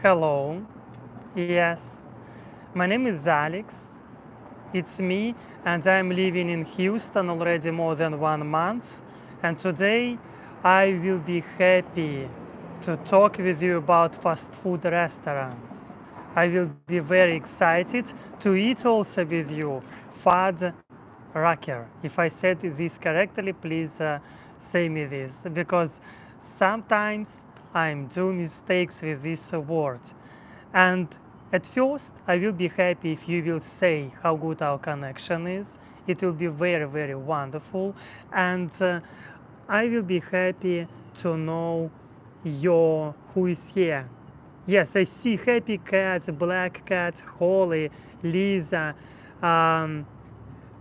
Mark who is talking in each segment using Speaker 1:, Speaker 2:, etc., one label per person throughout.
Speaker 1: Hello. Yes, my name is Alex. It's me, and I'm living in Houston already more than 1 month. And today I will be happy to talk with you about fast food restaurants. I will be very excited to eat also with you Fuddrucker. If I said this correctly, please say me this because sometimes I'm do mistakes with this word. And at first, I will be happy if you will say how good our connection is. It will be very, very wonderful. And I will be happy to know who is here. Yes, I see Happy Cat, Black Cat, Holly, Lisa. Um,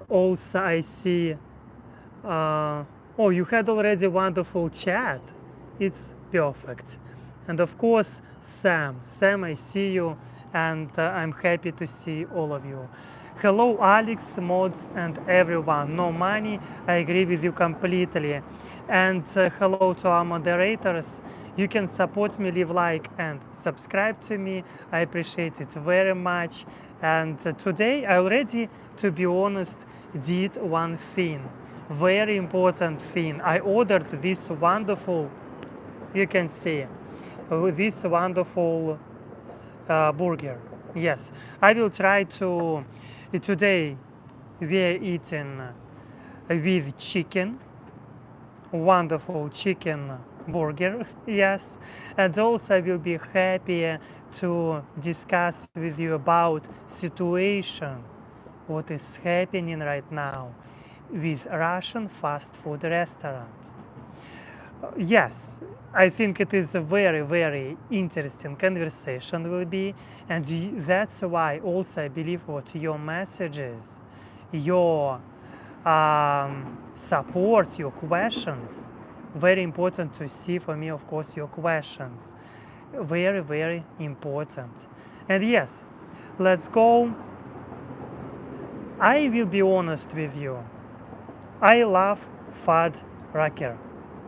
Speaker 1: Also, I see. Oh, you had already wonderful chat. It's perfect. And of course, Sam. Sam, I see you, and I'm happy to see all of you. Hello, Alex, mods, and everyone. No money, I agree with you completely. And hello to our moderators. You can support me, leave like and subscribe to me. I appreciate it very much. And today I already, to be honest, did one thing, very important thing. I ordered this wonderful, you can see, this wonderful burger. Yes, I will try to, today we are eating with chicken, wonderful chicken burger, yes. And also I will be happy to discuss with you about situation, what is happening right now with Russian fast food restaurant. Yes, I think it is a very, very interesting conversation will be, and that's why also I believe what your messages, your support, your questions, very important to see for me, of course, your questions, very, very important. And yes, let's go. I will be honest with you. I love Fuddrucker.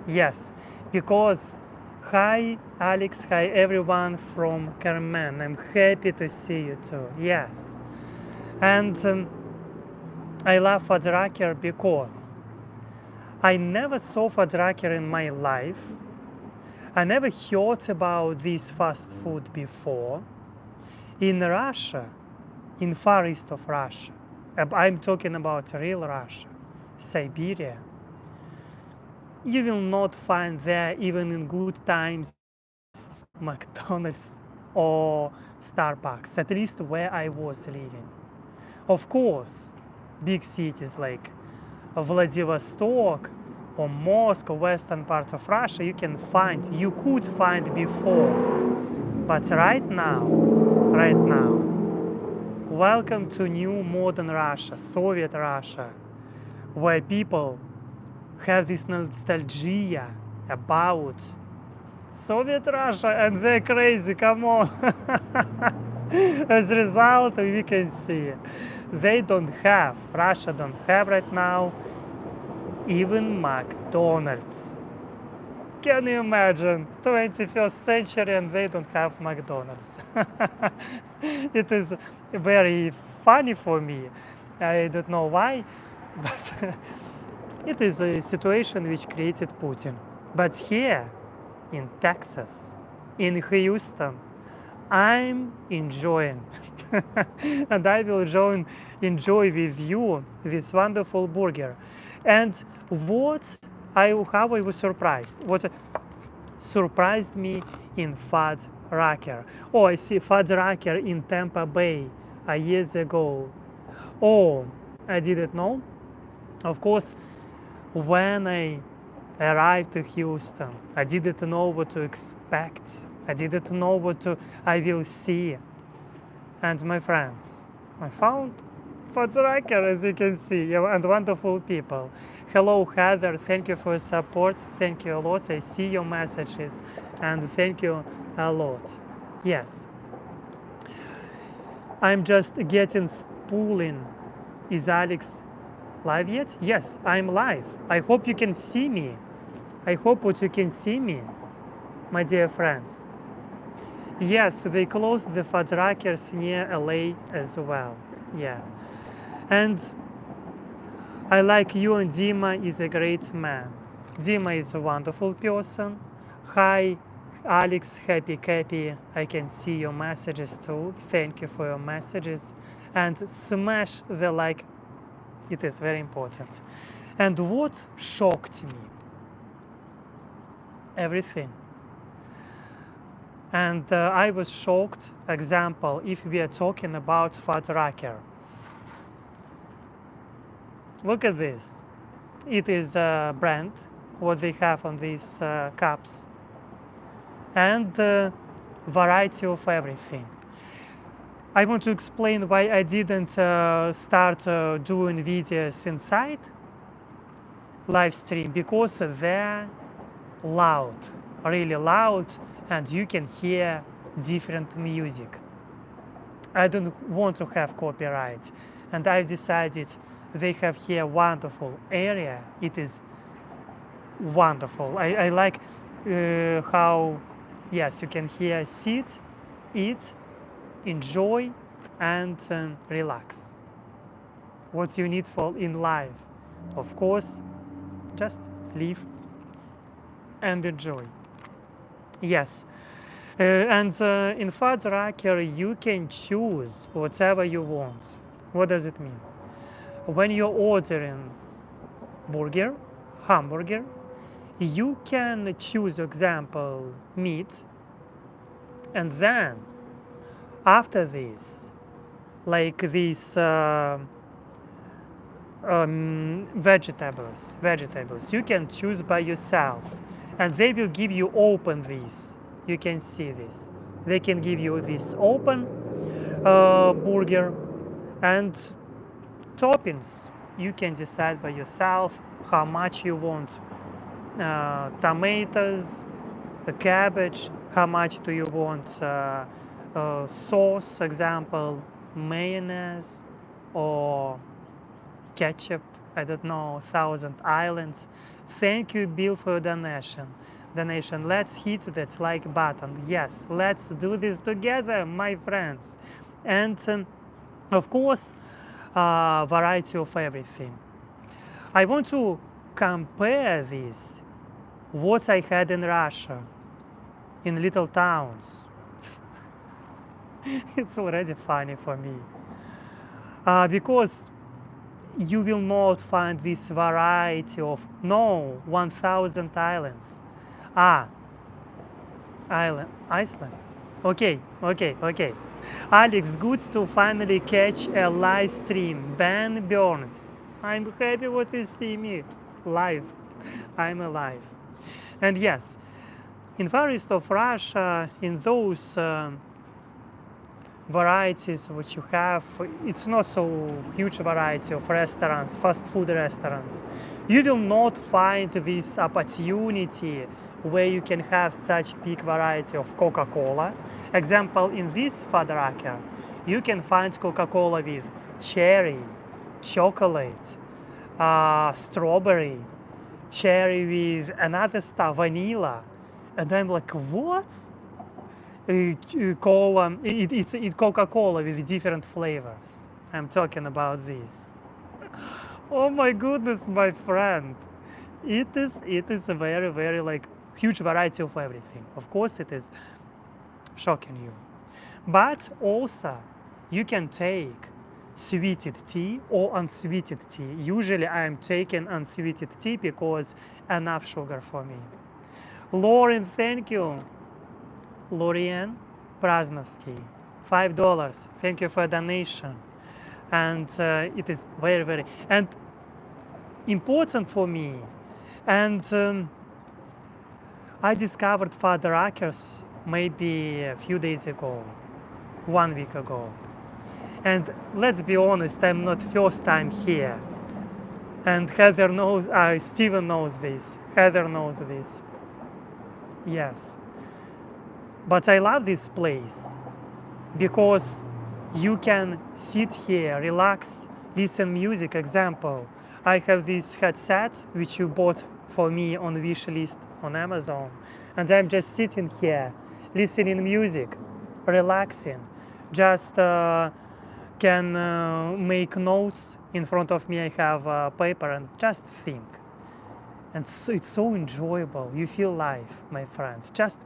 Speaker 1: Yes, because hi Alex, hi everyone from Carmen. I'm happy to see you too. Yes, and I love Fuddrucker because I never saw Fuddrucker in my life. I never heard about this fast food before. In Russia, in far east of Russia, I'm talking about real Russia, Siberia, you will not find there, even in good times, McDonald's or Starbucks, at least where I was living. Of course, big cities like Vladivostok or Moscow, western part of Russia, you could find before. But right now, welcome to new modern Russia, Soviet Russia, where people have this nostalgia about Soviet Russia and they're crazy, come on. As a result, we can see Russia don't have right now even McDonald's. Can you imagine? 21st century and they don't have McDonald's. It is very funny for me. I don't know why, but it is a situation which created Putin. But here in Texas, in Houston, I'm enjoying. And I will enjoy with you this wonderful burger. And how I was surprised. What surprised me in Fuddrucker. Oh, I see Fuddrucker in Tampa Bay years ago. Oh, I didn't know. Of course, when I arrived to Houston, I didn't know what to expect. I didn't know I will see. And my friends, I found Fuddrucker, as you can see, and wonderful people. Hello, Heather. Thank you for your support. Thank you a lot. I see your messages, and thank you a lot. Yes, I'm just getting spooling. Is Alex live yet? Yes, I'm live. I hope you can see me. I hope you can see me, my dear friends. Yes, they closed the Fuddruckers near LA as well. Yeah. And I like you, and Dima is a great man. Dima is a wonderful person. Hi, Alex, happy Cappy. I can see your messages too. Thank you for your messages. And smash the like, it is very important. And what shocked me? Everything. And I was shocked, example, if we are talking about Fuddrucker. Look at this. It is a brand, what they have on these cups. And variety of everything. I want to explain why I didn't start doing videos inside live stream, because they're loud, really loud, and you can hear different music. I don't want to have copyright, and I've decided they have here wonderful area. It is wonderful. I like how, yes, you can hear, sit, eat, enjoy, and relax. What you need for in life, of course, just live and enjoy. Yes, and in Fuddrucker you can choose whatever you want. What does it mean? When you're ordering burger, hamburger, you can choose, example, meat, and then after this, like these vegetables, you can choose by yourself, and they will give you open this. You can see this. They can give you this open burger, and toppings. You can decide by yourself how much you want. Tomatoes, cabbage, how much do you want sauce, example, mayonnaise or ketchup, I don't know, Thousand Islands. Thank you, Bill, for your donation. Let's hit that like button. Yes, let's do this together, my friends. And of course, variety of everything. I want to compare this, what I had in Russia, in little towns. It's already funny for me. Because you will not find this variety of, no, 1,000 islands. Islands. Okay. Alex, good to finally catch a live stream. Ben Burns. I'm happy what you see me live. I'm alive. And yes, in Far East of Russia, in those varieties which you have, it's not so huge variety of restaurants, fast food restaurants. You will not find this opportunity where you can have such big variety of Coca-Cola. Example, in this Fuddrucker, you can find Coca-Cola with cherry, chocolate, strawberry, cherry with another stuff, vanilla. And I'm like, what? It's Coca-Cola with different flavors. I'm talking about this. Oh my goodness, my friend. It is a very, very like huge variety of everything. Of course it is shocking you. But also you can take sweetened tea or unsweetened tea. Usually I'm taking unsweetened tea because enough sugar for me. Lauren, thank you. Lorian Praznovsky, $5. Thank you for a donation. And it is very, very and important for me. And I discovered Fuddruckers maybe a few days ago, 1 week ago. And let's be honest, I'm not first time here. And Heather knows, Steven knows this. Heather knows this. Yes. But I love this place because you can sit here, relax, listen music. Example, I have this headset which you bought for me on wish list on Amazon, and I'm just sitting here listening music. relaxing. Just can make notes in front of me. I have a paper and just think. And so it's so enjoyable. You feel life, my friends. Just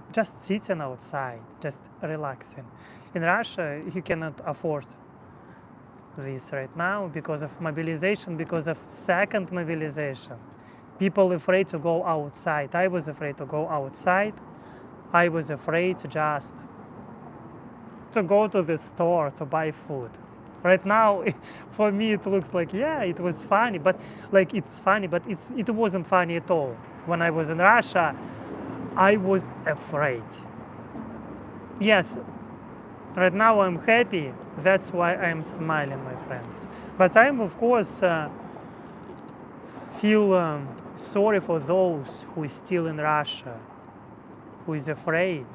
Speaker 1: sitting outside, just relaxing. In Russia, you cannot afford this right now because of mobilization, because of second mobilization. People afraid to go outside. I was afraid to go outside. I was afraid just to go to the store to buy food. Right now, for me, it looks like, yeah, it was funny, but like it's funny, but it wasn't funny at all. When I was in Russia, I was afraid. Yes, right now I'm happy. That's why I'm smiling, my friends. But I'm, of course, feel sorry for those who is still in Russia, who is afraid.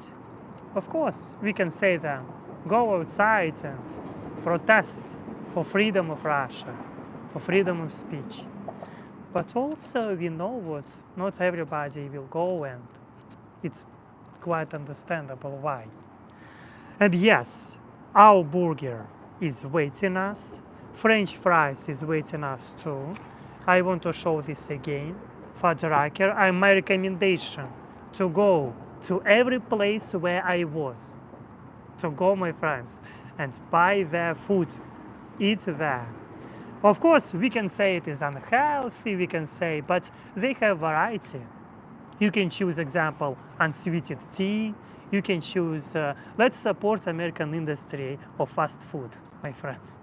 Speaker 1: Of course, we can say them, go outside and protest for freedom of Russia, for freedom of speech. But also we know what not everybody will go, and it's quite understandable why. And yes, our burger is waiting us, French fries is waiting us too. I want to show this again. Fuddrucker, my recommendation to go to every place where I was, to go, my friends, and buy their food, eat there. Of course, we can say it is unhealthy, we can say, but they have variety. You can choose, example, unsweetened tea. You can choose, let's support American industry of fast food, my friends.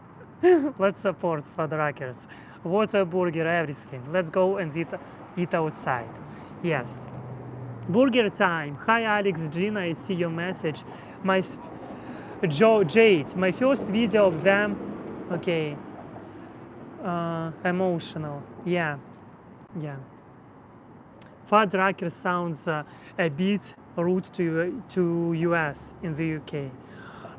Speaker 1: Let's support Fuddruckers. Water, burger, everything. Let's go and eat outside. Yes. Burger time. Hi, Alex, Gina, I see your message. My Jade, my first video of them. Okay. Emotional. Yeah. Yeah. Fuddrucker sounds a bit rude to US in the UK.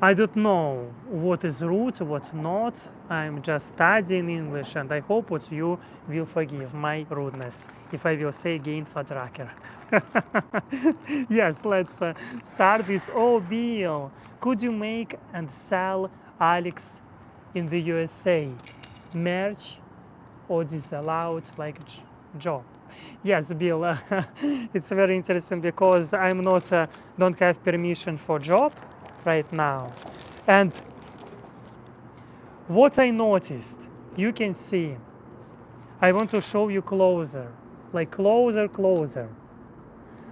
Speaker 1: I don't know what is rude, what not. I'm just studying English, and I hope that you will forgive my rudeness if I will say again Fuddrucker. Yes, let's start this. Oh, Bill, could you make and sell Alex in the USA merch or disallowed like job? Yes, Bill, it's very interesting because I'm not don't have permission for job right now. And what I noticed, you can see, I want to show you closer, like closer.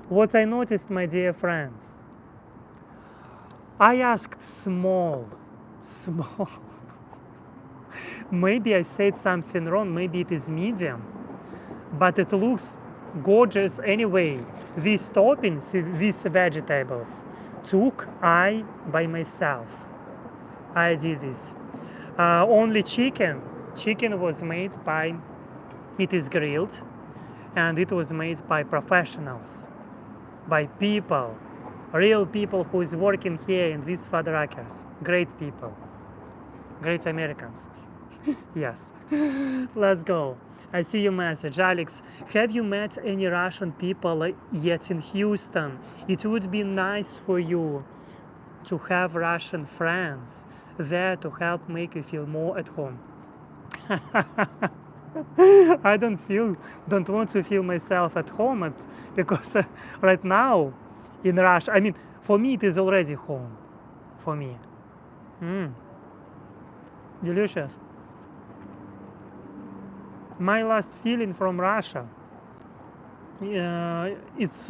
Speaker 1: What I noticed, my dear friends, I asked small. Maybe I said something wrong, maybe it is medium, but it looks gorgeous anyway. These toppings, these vegetables, took I by myself. I did this. Only chicken was made by, it is grilled, and it was made by professionals, by people, real people who is working here in these Fuddruckers. Great people, great Americans. Yes. Let's go. I see your message. Alex, have you met any Russian people yet in Houston? It would be nice for you to have Russian friends there to help make you feel more at home. I don't want to feel myself at home because right now in Russia, I mean, for me it is already home. For me. Delicious. My last feeling from Russia, it's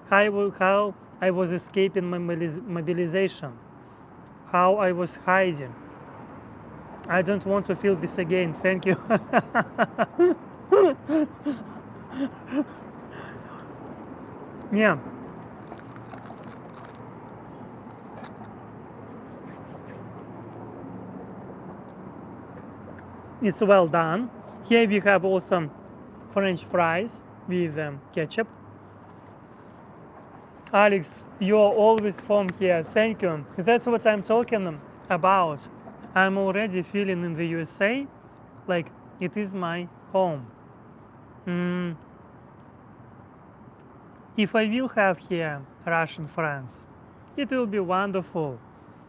Speaker 1: how I was escaping my mobilization, how I was hiding. I don't want to feel this again. Thank you. Yeah. It's well done. Here we have also French fries with ketchup. Alex, you're always home here. Thank you. That's what I'm talking about. I'm already feeling in the USA like it is my home. If I will have here Russian friends, it will be wonderful.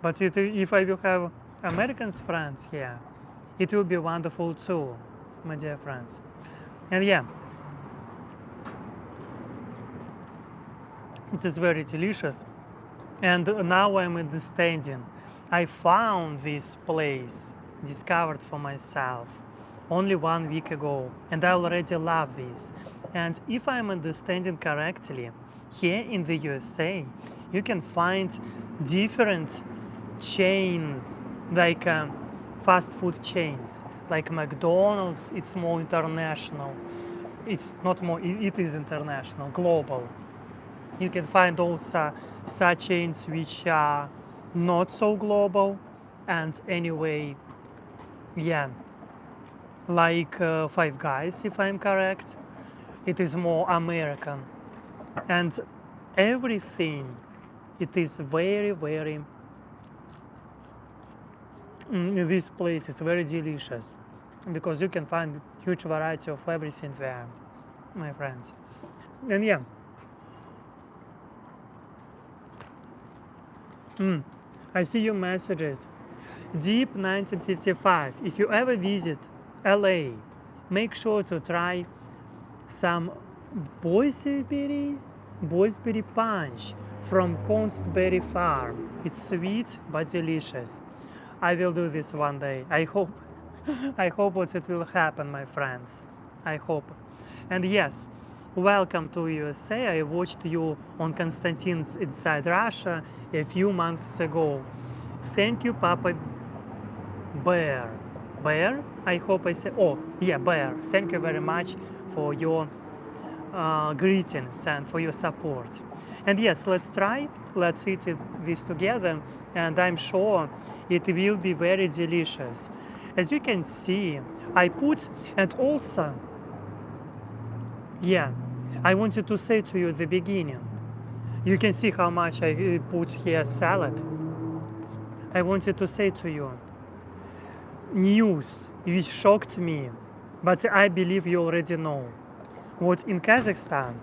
Speaker 1: But if I will have Americans friends here, it will be wonderful too, my dear friends. And yeah, it is very delicious. And now I'm understanding. I found this place, discovered for myself, only 1 week ago, and I already love this. And if I'm understanding correctly, here in the USA, you can find different chains, like fast food chains, like McDonald's. It's more international. It's not more, it is international, global. You can find also such chains which are not so global, and anyway, yeah, like Five Guys, if I'm correct, it is more American, and everything, it is very, very, this place is very delicious, because you can find huge variety of everything there, my friends. And yeah, I see your messages. Deep 1955. If you ever visit LA, make sure to try some boysenberry punch from Constberry Farm. It's sweet but delicious. I will do this one day. I hope. I hope that it will happen, my friends. I hope. And yes, welcome to USA. I watched you on Konstantin's Inside Russia a few months ago. Thank you, Papa Bear. Bear? I hope I said. Oh, yeah, Bear. Thank you very much for your greetings and for your support. And yes, let's try. Let's eat this together, and I'm sure it will be very delicious. As you can see, I put, and also, yeah, I wanted to say to you at the beginning, you can see how much I put here salad. I wanted to say to you, news which shocked me, but I believe you already know. What in Kazakhstan,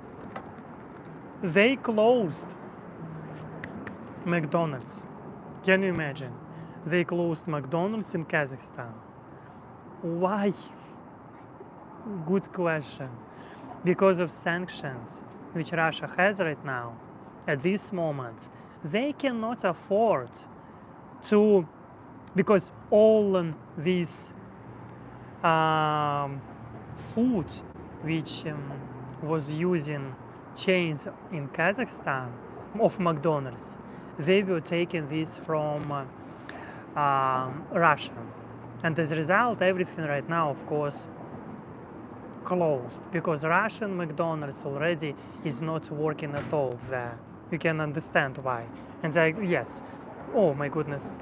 Speaker 1: they closed McDonald's. Can you imagine? They closed McDonald's in Kazakhstan. Why? Good question. Because of sanctions which Russia has right now, at this moment, they cannot afford to, because all this food which was using chains in Kazakhstan of McDonald's, they were taking this from Russia. And as a result, everything right now, of course, closed, because Russian McDonald's already is not working at all there. You can understand why. And yes, oh my goodness,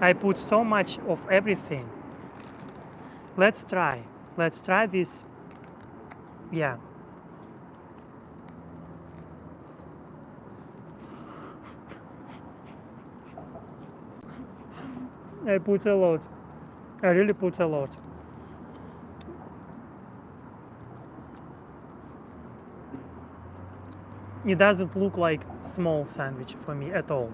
Speaker 1: I put so much of everything. Let's try this. Yeah. I put a lot. I really put a lot. It doesn't look like small sandwich for me at all.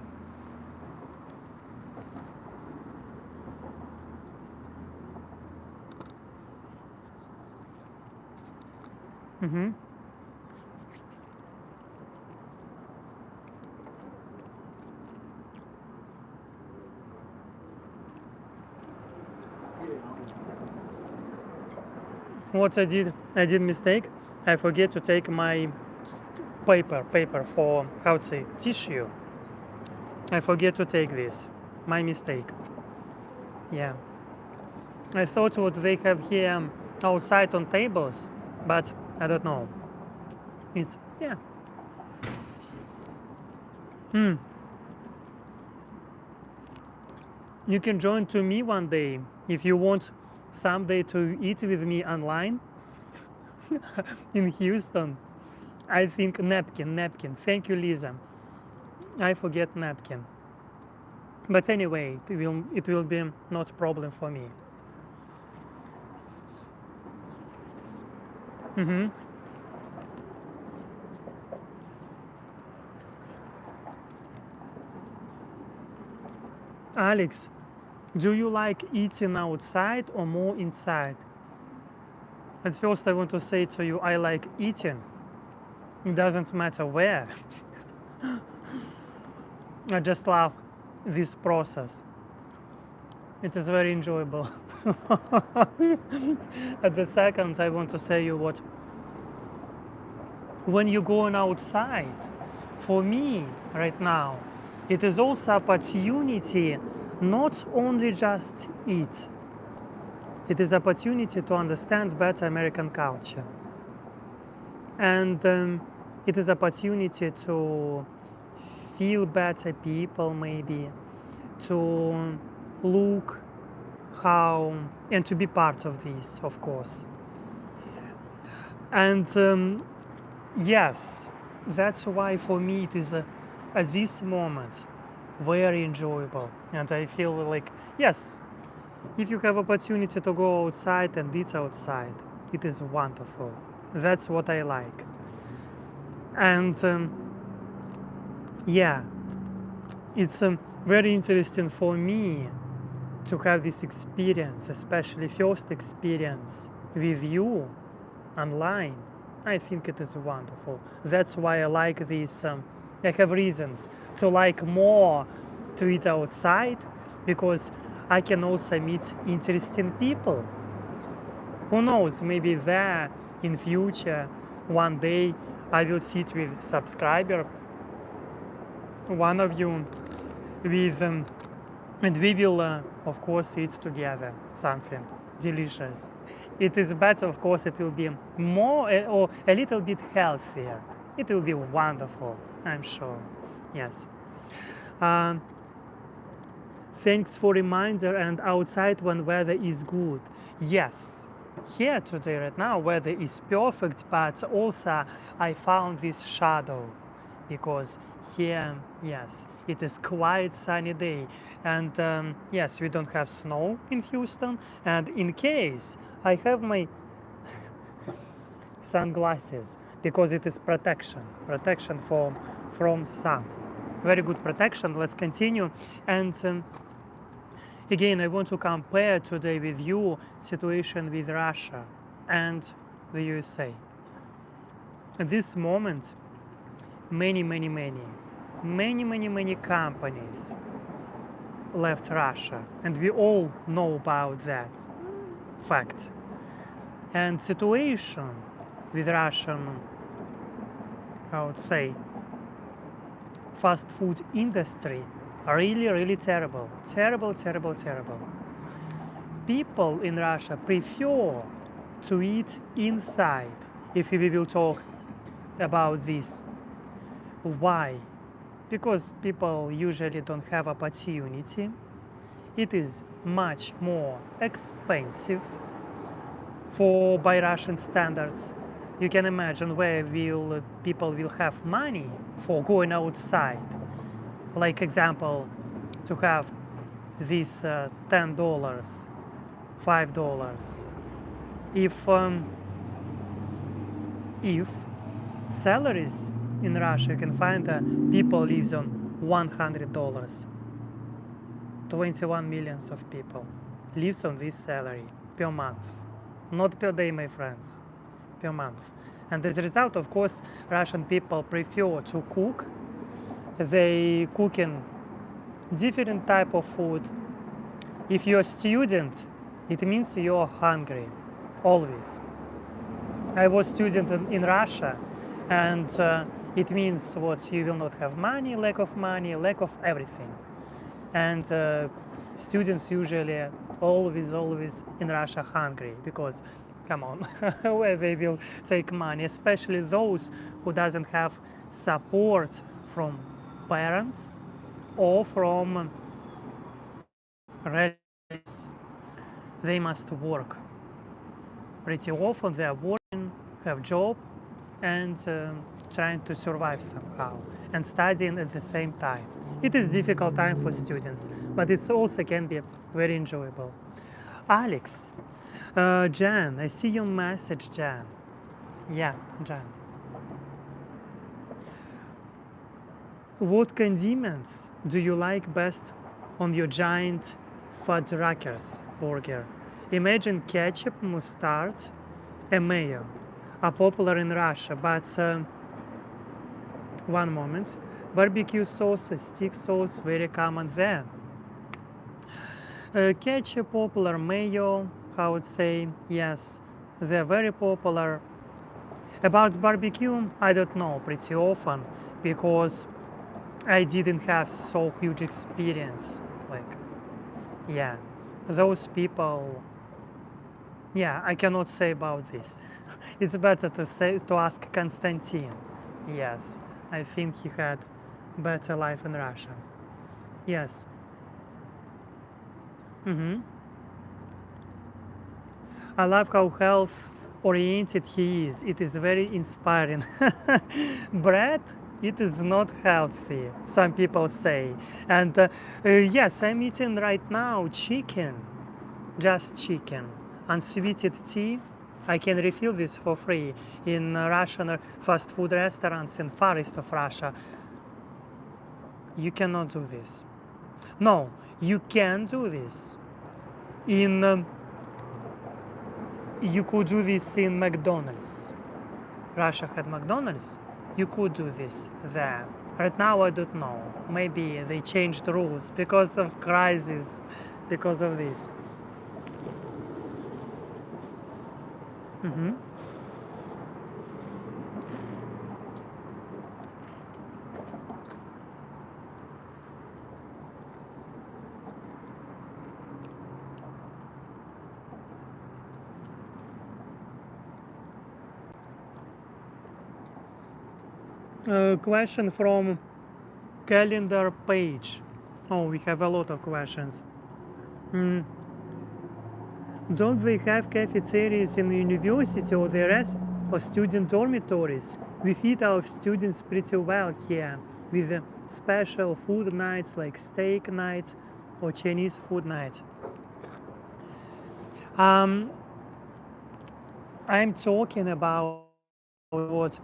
Speaker 1: What I did mistake. I forget to take my paper for, how to say, tissue. I forget to take this. My mistake. Yeah. I thought what they have here outside on tables, but I don't know. It's, yeah. You can join to me one day if you want someday to eat with me online in Houston. I think napkin. Thank you, Lisa. I forget napkin. But anyway, it will be not a problem for me. Alex, do you like eating outside or more inside? At first, I want to say to you, I like eating. It doesn't matter where. I just love this process. It is very enjoyable. At the second, I want to say you what when you're going outside, for me right now, it is also opportunity not only just eat. It is opportunity to understand better American culture. And it is opportunity to feel better people maybe, to look how, and to be part of this, of course. And yes, that's why for me it is at this moment very enjoyable, and I feel like yes, if you have opportunity to go outside and eat outside, it is wonderful. That's what I like. And yeah, it's very interesting for me to have this experience, especially first experience with you online. I think it is wonderful. That's why I like this. I have reasons to like more to eat outside, because I can also meet interesting people. Who knows, maybe there in future, one day I will sit with subscriber, one of you, with and we will of course eat together something delicious. It is better, of course, it will be more or a little bit healthier. It will be wonderful, I'm sure. Yes. Um, Thanks for reminder. And outside when weather is good. Yes. Here today, right now, weather is perfect, but also I found this shadow because here, yes, it is quite sunny day, and yes, we don't have snow in Houston. And in case I have my sunglasses because it is protection from sun, very good protection. Let's continue. And again, I want to compare today with you situation with Russia and the USA. At this moment, many companies left Russia, and we all know about that fact. And situation with Russian, I would say, fast food industry really terrible. People in Russia prefer to eat inside, if we will talk about this. Why? Because people usually don't have opportunity. It is much more expensive for by Russian standards. You can imagine where will people will have money for going outside. Like example, to have this $10, $5. If salaries in Russia, you can find people lives on $100. 21 millions of people lives on this salary per month, not per day, my friends, per month. And as a result, of course, Russian people prefer to cook. They cook in different type of food. If you're a student, it means you're hungry, always. I was student in Russia, and it means what you will not have money, lack of everything. And students usually always in Russia hungry, because come on, where they will take money, especially those who doesn't have support from parents or from relatives. They must work. Pretty often they are working, have job, and trying to survive somehow, and studying at the same time. It is difficult time for students, but it also can be very enjoyable. Alex, Jan, I see your message, Jan. Yeah, Jan. What condiments do you like best on your giant Fuddruckers burger. Imagine ketchup, mustard, and mayo are popular in Russia, but one moment, barbecue sauce, stick sauce, very common there. Ketchup popular, mayo, I would say, yes, they're very popular. About barbecue, I don't know pretty often because I didn't have so huge experience. Like, yeah, those people, yeah, I cannot say about this. It's better to ask Konstantin. Yes, I think he had better life in Russia. Yes. I love how health oriented he is. It is very inspiring. Bread, it is not healthy, some people say. And yes, I'm eating right now chicken, just chicken. Unsweetened tea, I can refill this for free in Russian fast food restaurants in Far East of Russia. You cannot do this. No, you can do this. You could do this in McDonald's. Russia had McDonald's. You could do this there. Right now, I don't know. Maybe they changed rules because of crisis, because of this. Question from calendar page. Oh, we have a lot of questions. Don't they have cafeterias in the university or the rest or student dormitories? We feed our students pretty well here with special food nights like steak nights or Chinese food nights. I'm talking about what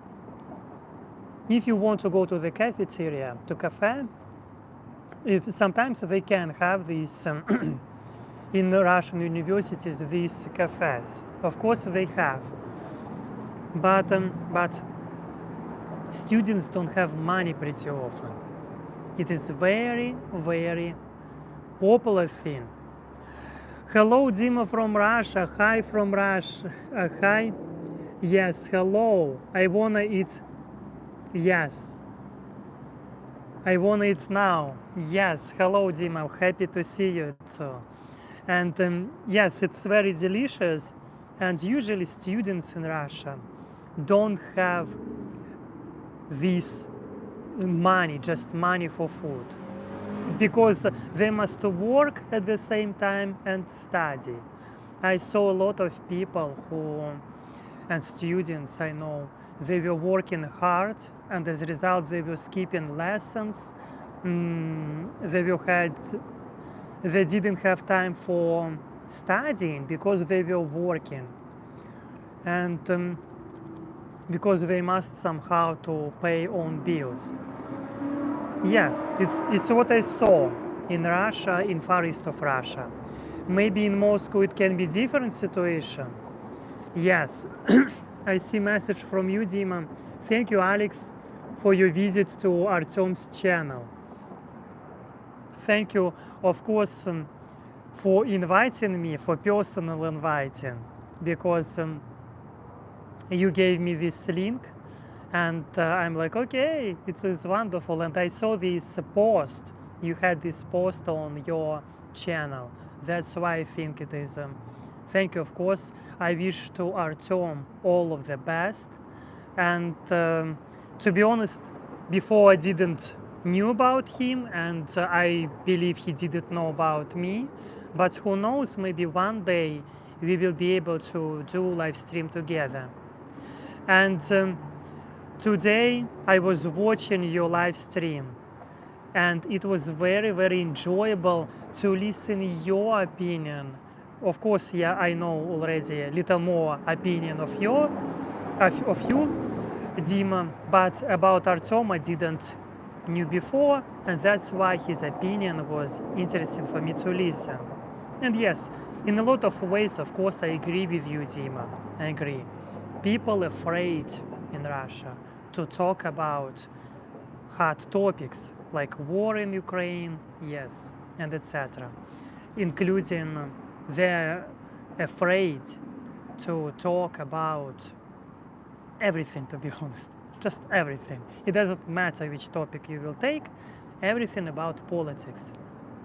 Speaker 1: if you want to go to the cafeteria, to cafe, sometimes they can have these in the Russian universities, these cafes. Of course they have, but students don't have money pretty often. It is very, very popular thing. Hello, Dima from Russia. Hi from Russia. Hi. Yes, hello. I wanna eat. Yes. I wanna eat now. Yes, hello, Dima. Happy to see you too. And yes, it's very delicious. And usually students in Russia don't have this money, just money for food, because they must work at the same time and study. I saw a lot of people and students I know, they were working hard and as a result they were skipping lessons. They didn't have time for studying because they were working, and because they must somehow to pay own bills. Yes, it's what I saw in Russia, in Far East of Russia. Maybe in Moscow it can be different situation. Yes, I see message from you, Dima. Thank you, Alex, for your visit to Artem's channel. Thank you, of course, for inviting me, for personal inviting, because you gave me this link, and I'm like, okay, it is wonderful. And I saw this post. You had this post on your channel. That's why I think it is. Thank you, of course. I wish to Artem all of the best. And to be honest, before I didn't knew about him, and I believe he didn't know about me. But who knows, maybe one day we will be able to do live stream together. And today I was watching your live stream, and it was very, very enjoyable to listen your opinion. Of course, yeah, I know already a little more opinion of you, Dima, but about Artem I didn't knew before, and that's why his opinion was interesting for me to listen. And yes, in a lot of ways, of course, I agree with you, Dima. I agree. People afraid in Russia to talk about hot topics like war in Ukraine, yes, and etc. Including they're afraid to talk about everything, to be honest, just everything. It doesn't matter which topic you will take, everything about politics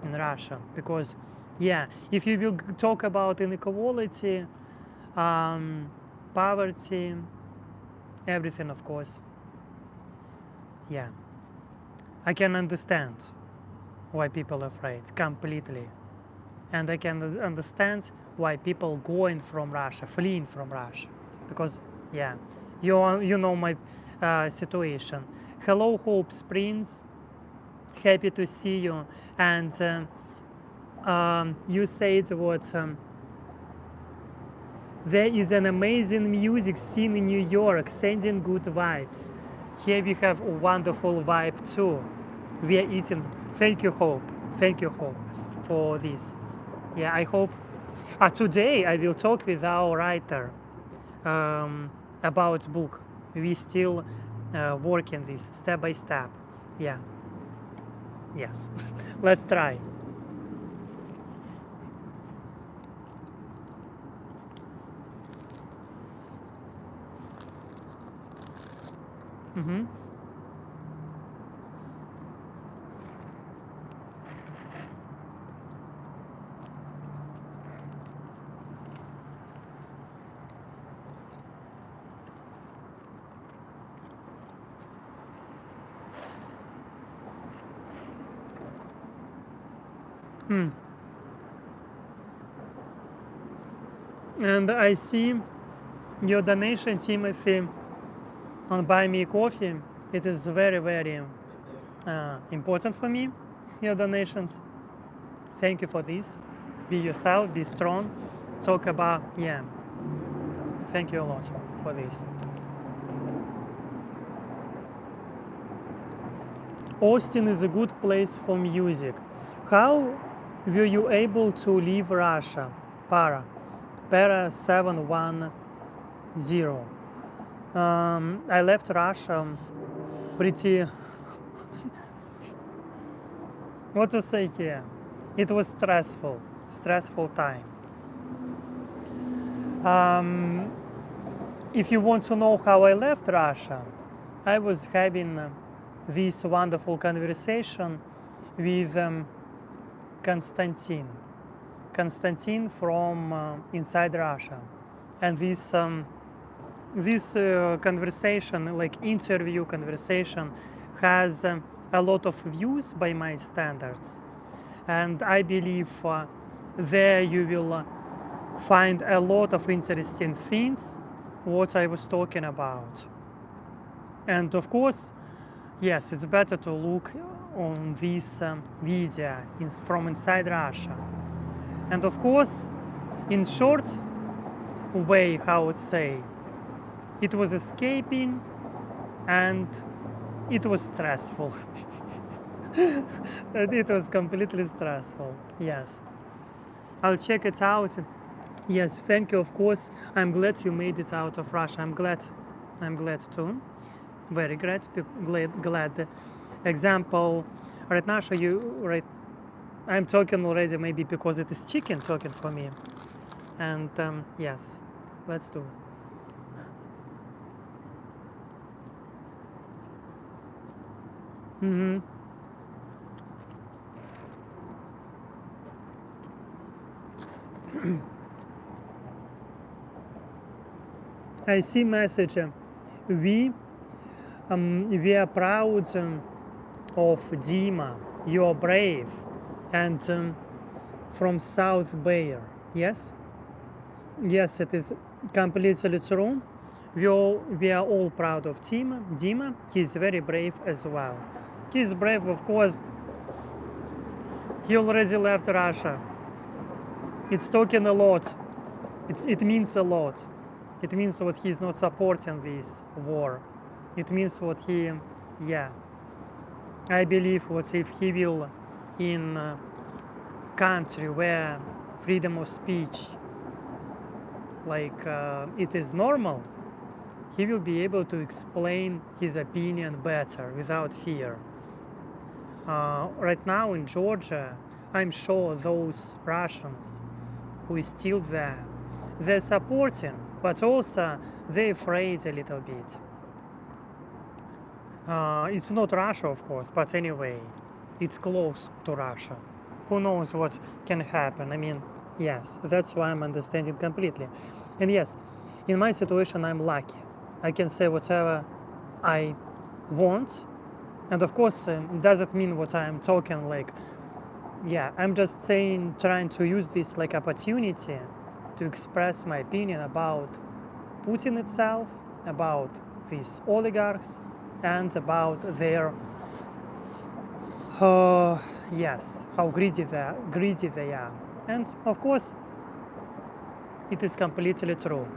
Speaker 1: in Russia. Because, yeah, if you will talk about inequality, poverty, everything, of course, yeah, I can understand why people are afraid completely. And I can understand why people going from Russia, fleeing from Russia. Because, yeah, you know my situation. Hello, Hope Springs. Happy to see you. And you said what there is an amazing music scene in New York, sending good vibes. Here we have a wonderful vibe too. We are eating. Thank you, Hope. Thank you, Hope, for this. Yeah, I hope. Today I will talk with our writer about book. We still working this step by step. Yeah. Yes. Let's try. Mm-hmm. And I see your donation, Timothy, on Buy Me Coffee. It is very, very important for me, your donations. Thank you for this. Be yourself, be strong. Talk about, yeah. Thank you a lot for this. Austin is a good place for music. How were you able to leave Russia? Para 710. I left Russia pretty, what to say here? It was stressful time. If you want to know how I left Russia, I was having this wonderful conversation with Konstantin from inside Russia. And this conversation, like interview conversation, has a lot of views by my standards. And I believe there you will find a lot of interesting things what I was talking about. And of course, yes, it's better to look on this video from inside Russia. And of course, in short way, how I would say, it was escaping and it was stressful. It was completely stressful, yes. I'll check it out. Yes, thank you, of course. I'm glad you made it out of Russia. I'm glad too. Very glad. Example, right now, I'm talking already maybe because it is chicken talking for me. And yes, let's do it. Mm-hmm. I see message. We are proud of Dima. You are brave, and from South Bay. Yes, yes, it is completely true. We are all proud of Dima. He's very brave as well. He's brave, of course. He already left Russia. It's talking a lot. It means a lot. It means what he's not supporting this war. It means what he, yeah. I believe what if he will in a country where freedom of speech it is normal, he will be able to explain his opinion better without fear. Right now in Georgia, I'm sure those Russians who is still there, they're supporting, but also they're afraid a little bit. It's not Russia, of course, but anyway, it's close to Russia. Who knows what can happen? I mean, yes, that's why I'm understanding completely. And yes, in my situation, I'm lucky. I can say whatever I want. And of course, it doesn't mean what I'm talking like, yeah, I'm just saying, trying to use this like opportunity to express my opinion about Putin itself, about these oligarchs, and about their, yes, how greedy they are. And of course, it is completely true.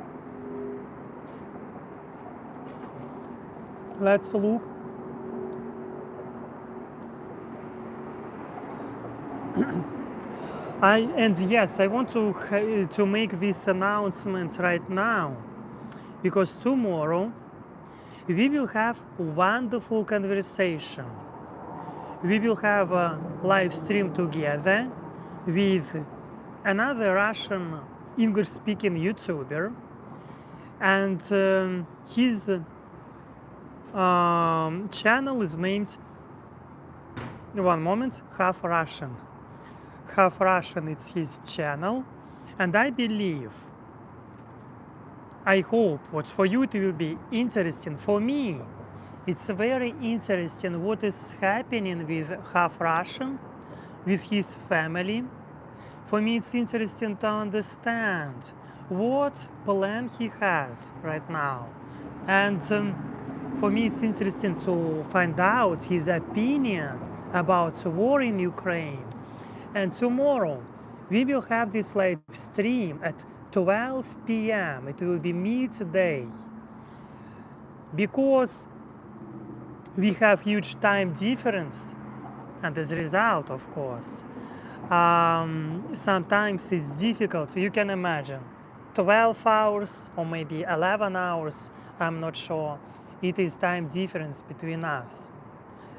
Speaker 1: Let's look. Yes, I want to make this announcement right now, because tomorrow we will have a wonderful conversation. We will have a live stream together with another Russian English-speaking YouTuber, and his channel is named, one moment, Half Russian. Half Russian, it's his channel, and I believe, I hope, what for you it will be interesting. For me, it's very interesting what is happening with Half Russian, with his family. For me, it's interesting to understand what plan he has right now. And for me, it's interesting to find out his opinion about the war in Ukraine. And tomorrow, we will have this live stream at 12 p.m. It will be midday. Because we have huge time difference, and as a result, of course, sometimes it's difficult. You can imagine 12 hours or maybe 11 hours, I'm not sure. It is time difference between us.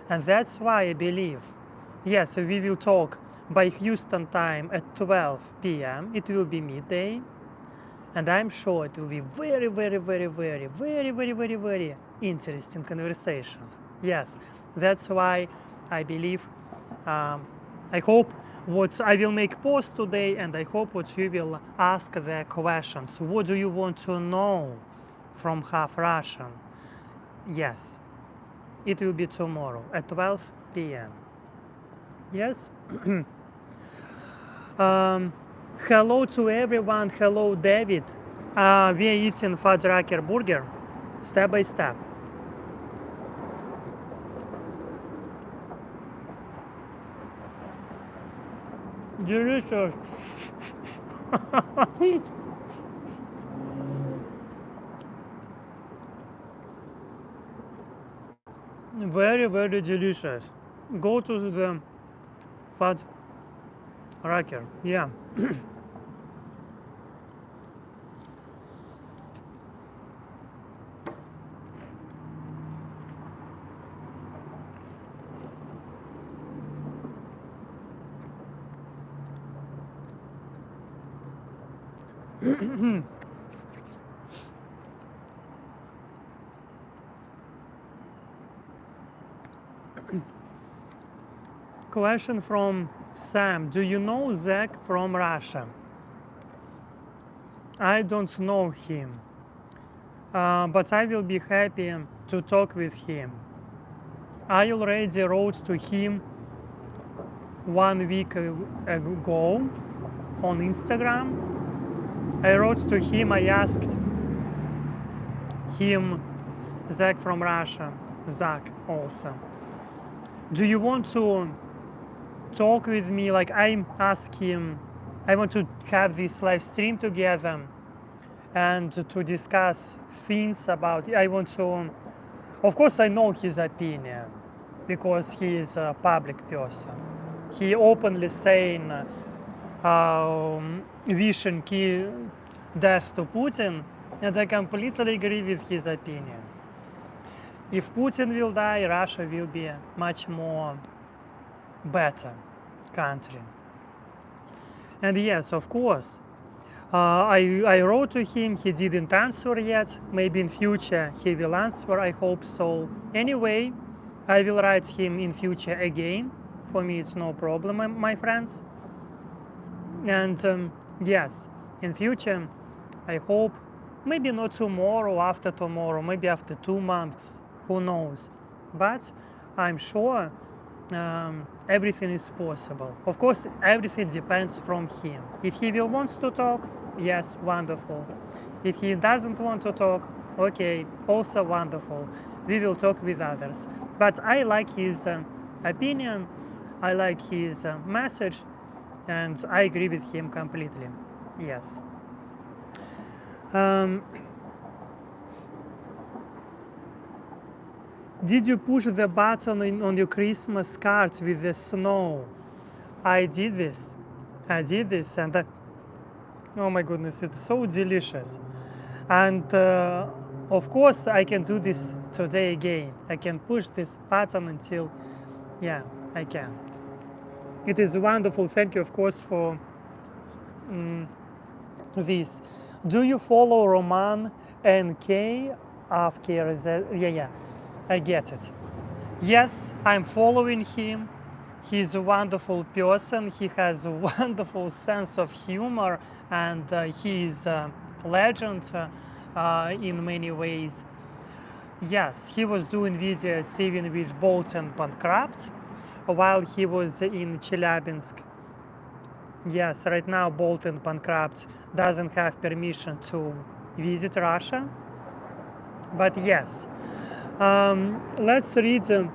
Speaker 1: And that's why I believe, yes, we will talk by Houston time at 12 p.m. It will be midday. And I'm sure it will be very, very, very, very, very, very, very, very interesting conversation. Yes, that's why I believe, I hope what I will make post today, and I hope what you will ask the questions. What do you want to know from Half Russian? Yes, it will be tomorrow at 12 p.m. Yes? Hello to everyone. Hello, David. We are eating Fuddrucker burger, step by step. Delicious. Very, very delicious. Go to the Fuddrucker. Yeah. Question from Sam. Do you know Zach from Russia? I don't know him, but I will be happy to talk with him. I already wrote to him 1 week ago on Instagram. I wrote to him, I asked him, Zach from Russia, Zach also, do you want to talk with me? Like, I asked him, I want to have this live stream together and to discuss things about, I want to, of course I know his opinion, because he is a public person. He openly saying wishing death to Putin, and I completely agree with his opinion. If Putin will die, Russia will be a much more better country. And yes, of course, I wrote to him, he didn't answer yet. Maybe in future he will answer, I hope so. Anyway, I will write him in future again. For me it's no problem, my friends. And yes, in future, I hope, maybe not tomorrow, after tomorrow, maybe after 2 months, who knows. But I'm sure everything is possible. Of course, everything depends from him. If he will want to talk, yes, wonderful. If he doesn't want to talk, okay, also wonderful. We will talk with others. But I like his opinion, I like his message, and I agree with him completely. Yes. Did you push the button on your Christmas cards with the snow? I did this. And oh my goodness, it's so delicious. And of course, I can do this today again. I can push this button until, yeah, I can. It is wonderful. Thank you, of course, for this. Do you follow Roman NK after yeah, I get it. Yes, I'm following him. He's a wonderful person. He has a wonderful sense of humor, and he is a legend in many ways. Yes, he was doing videos even with Bolt and Bankrupt while he was in Chelyabinsk. Yes, right now Bolt and Bankrupt doesn't have permission to visit Russia. But yes, let's read.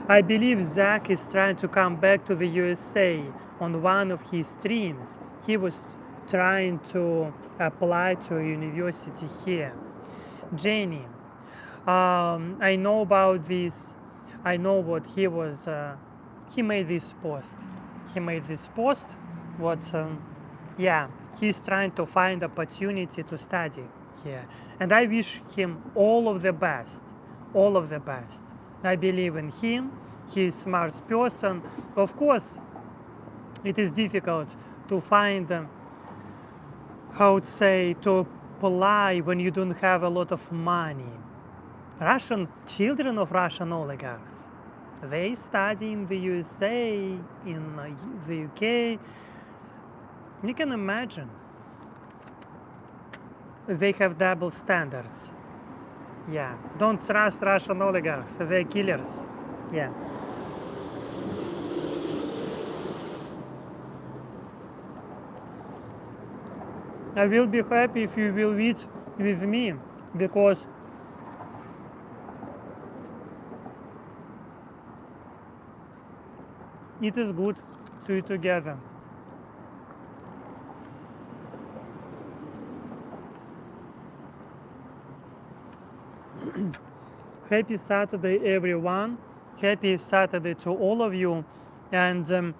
Speaker 1: I believe Zach is trying to come back to the USA. On one of his streams, he was trying to apply to a university here. Jenny, I know about this. I know what he was. He made this post. What? Yeah, he's trying to find opportunity to study here, and I wish him all of the best. All of the best. I believe in him. He's a smart person. Of course, it is difficult to find, how to say, to apply when you don't have a lot of money. Children of Russian oligarchs, they study in the USA, in the UK. You can imagine. They have double standards. Yeah, don't trust Russian oligarchs, they're killers. Yeah. I will be happy if you will eat with me, because it is good to eat together. Happy Saturday, everyone. Happy Saturday to all of you. And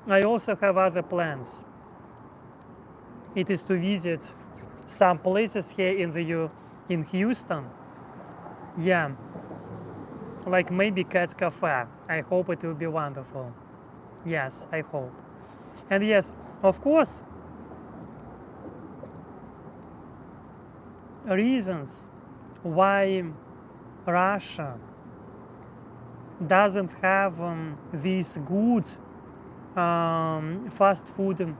Speaker 1: I also have other plans. It is to visit some places here in Houston. Yeah, like maybe Cat Cafe. I hope it will be wonderful. Yes, I hope. And yes, of course, reasons why Russia doesn't have this good fast food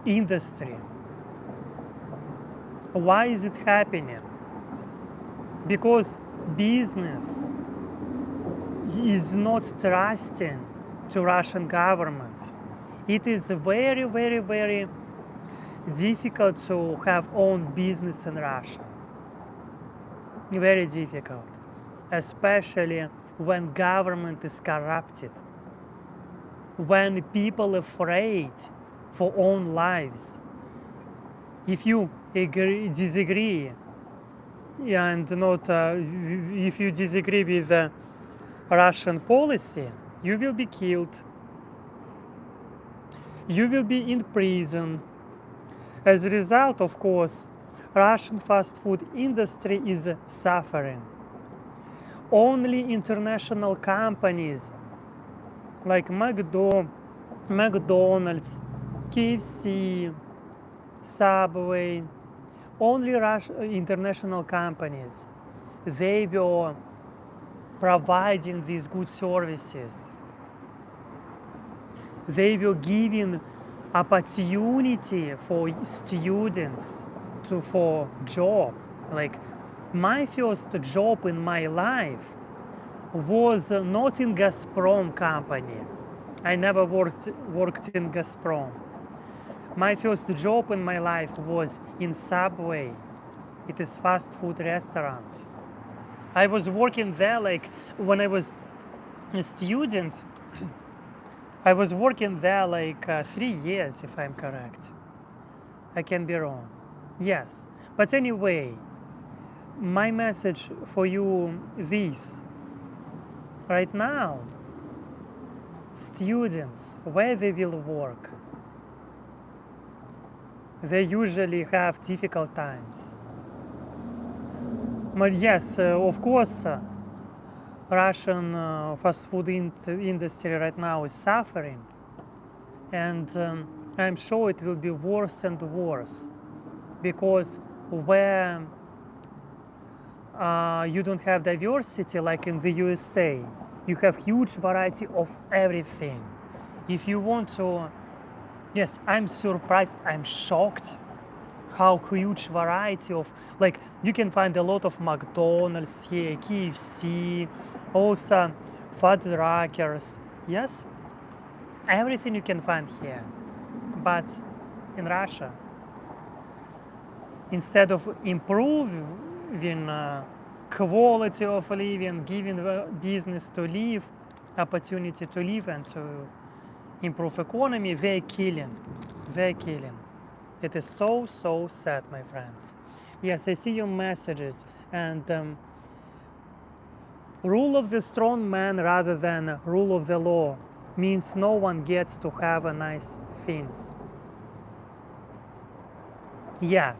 Speaker 1: industry. Why is it happening? Because business is not trusting to Russian government. It is very, very, very difficult to have own business in Russia. Very difficult, especially when government is corrupted, when people are afraid for own lives. If you disagree and not if you disagree with the Russian policy, you will be killed. You will be in prison. As a result, of course, Russian fast food industry is suffering. Only international companies like McDonald's, KFC, Subway, only international companies, they were providing these good services. They were giving opportunity for students for job. Like my first job in my life was not in Gazprom company. I never worked in Gazprom. My first job in my life was in Subway. It is fast food restaurant. I was working there like when I was a student. I was working there like 3 years, if I'm correct. I can be wrong. Yes. But anyway, my message for you this. Right now, students, where they will work, they usually have difficult times. But yes, of course, Russian fast food industry right now is suffering, and I'm sure it will be worse and worse, because where you don't have diversity like in the USA, you have huge variety of everything. If you want to, yes, I'm surprised, I'm shocked how huge variety of, like you can find a lot of McDonald's here, KFC, also Fuddruckers, yes, everything you can find here. But in Russia, instead of improving quality of living, giving the business to live, opportunity to live and to improve economy, they're killing. It is so sad, my friends. Yes, I see your messages, and rule of the strong man rather than rule of the law means no one gets to have a nice things. Yeah,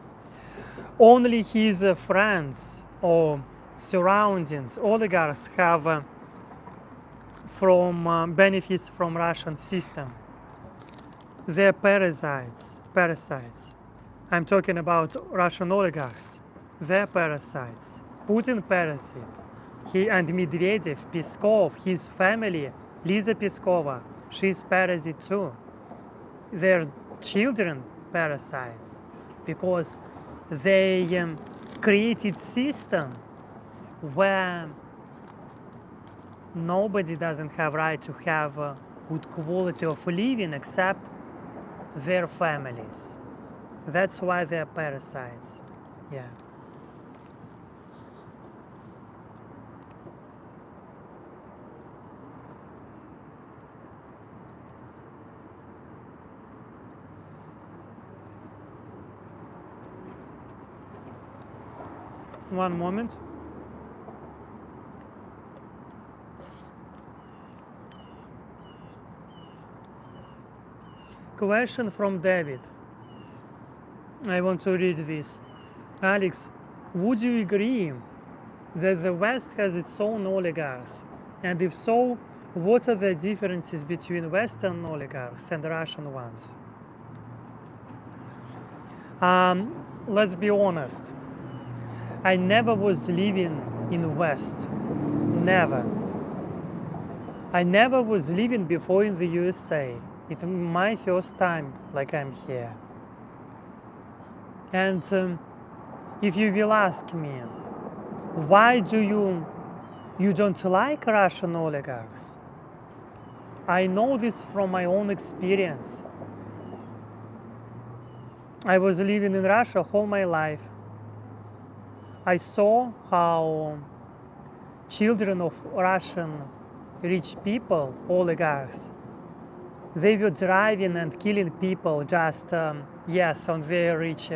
Speaker 1: only his friends or surroundings, oligarchs, have from benefits from Russian system. They're parasites. I'm talking about Russian oligarchs. They're parasites. Putin parasite. He and Medvedev, Peskov, his family, Liza Peskova, she's parasite too. Their children parasites, because they created system where nobody doesn't have right to have a good quality of living except their families. That's why they're parasites. Yeah. One moment. Question from David. I want to read this. Alex, would you agree that the West has its own oligarchs? And if so, what are the differences between Western oligarchs and Russian ones? Let's be honest. I never was living in West. Never. I never was living before in the USA. It's my first time like I'm here. And if you will ask me, why do you don't like Russian oligarchs? I know this from my own experience. I was living in Russia all my life. I saw how children of Russian rich people, oligarchs, they were driving and killing people just, yes, on very rich,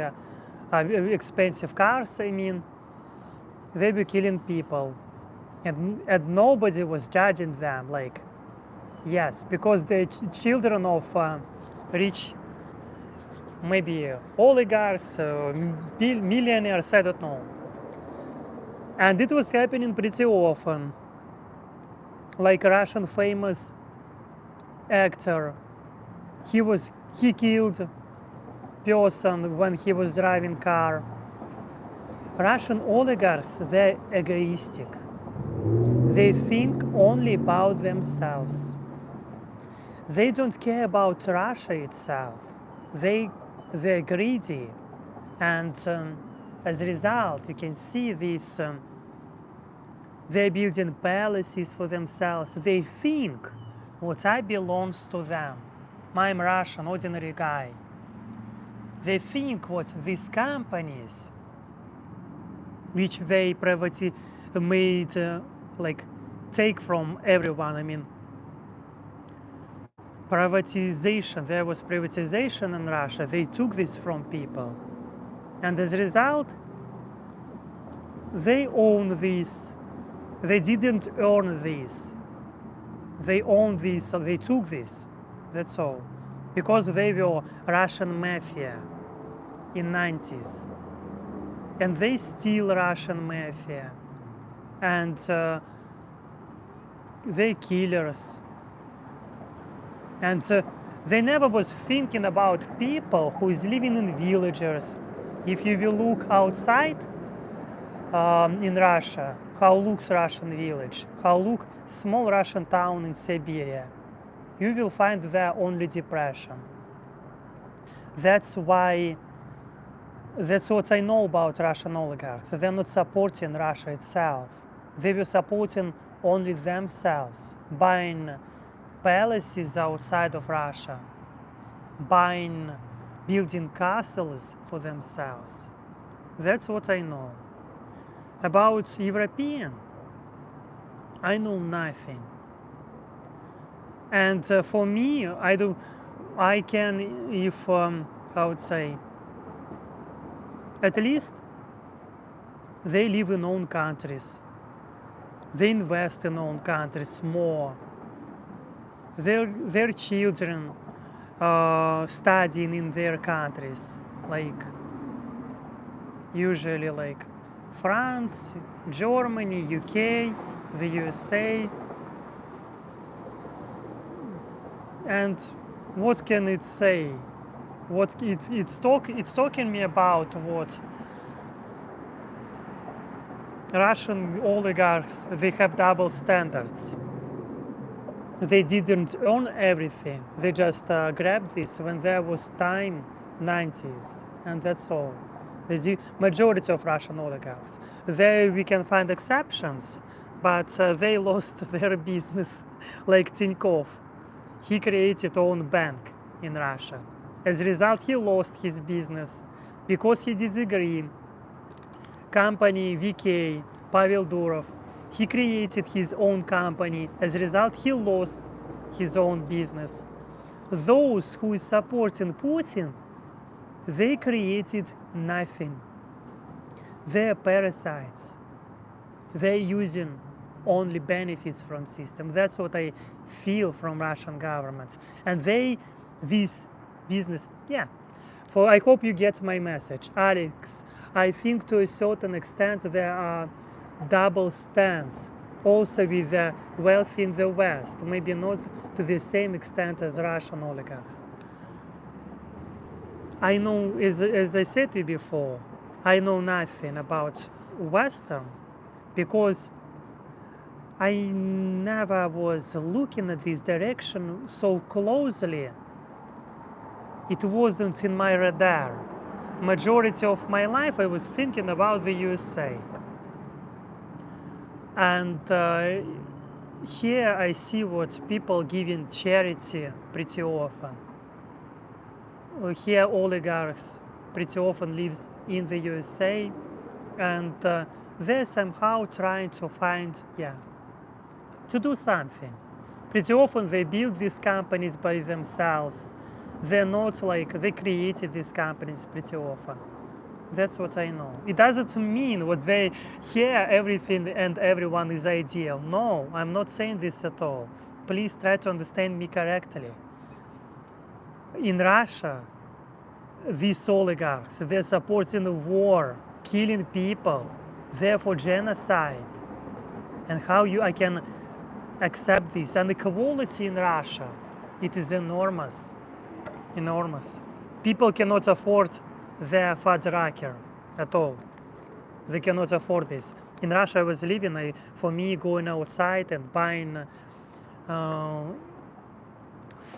Speaker 1: expensive cars, I mean. they were killing people, and nobody was judging them. Like, yes, because they're children of rich, maybe oligarchs, millionaires, I don't know. And it was happening pretty often. Like a Russian famous actor, he killed person when he was driving car. Russian oligarchs, they're egoistic. They think only about themselves. They don't care about Russia itself. They're greedy, and as a result, you can see this. They're building palaces for themselves. They think what I belongs to them. I'm Russian, ordinary guy. They think what these companies, which they made, like, take from everyone. I mean, privatization. There was privatization in Russia. They took this from people, and as a result, they own this. They didn't earn this. They own this, so they took this. That's all. Because they were Russian mafia in 90s. And they still Russian mafia. And they killers. And they never was thinking about people who is living in villages. If you will look outside in Russia, how looks Russian village, how look small Russian town in Siberia, you will find there only depression. That's what I know about Russian oligarchs. They're not supporting Russia itself. They were supporting only themselves, buying palaces outside of Russia, building castles for themselves. That's what I know. About European, I know nothing. And for me, I can, if, I would say, at least they live in own countries. They invest in own countries more. Their children studying in their countries, like usually like France, Germany, UK, the USA. And what can it say? It's talking me about what Russian oligarchs, they have double standards. They didn't earn everything. They just grabbed this when there was time, 90s, and that's all. The majority of Russian oligarchs. There we can find exceptions, but they lost their business, like Tinkoff. He created own bank in Russia. As a result, he lost his business because he disagreed. Company VK, Pavel Durov, he created his own company. As a result, he lost his own business. Those who is supporting Putin, they created nothing. They're parasites. They're using only benefits from system. That's what I feel from Russian governments. And this business, yeah. I hope you get my message. Alex, I think to a certain extent there are double stands also with the wealthy in the West, maybe not to the same extent as Russian oligarchs. I know, as I said to you before, I know nothing about Western because I never was looking at this direction so closely. It wasn't in my radar. Majority of my life I was thinking about the USA. And here I see what people giving charity pretty often. Here oligarchs pretty often lives in the USA, and they're somehow trying to find, to do something. Pretty often they build these companies by themselves. They're not like, they created these companies pretty often. That's what I know. It doesn't mean what they hear everything and everyone is ideal. No, I'm not saying this at all. Please try to understand me correctly. In Russia, these oligarchs, they're supporting the war, killing people, they're for genocide. And how I can accept this? And the equality in Russia, it is enormous, enormous. People cannot afford their Fuddrucker at all. They cannot afford this. In Russia I was living, for me going outside and buying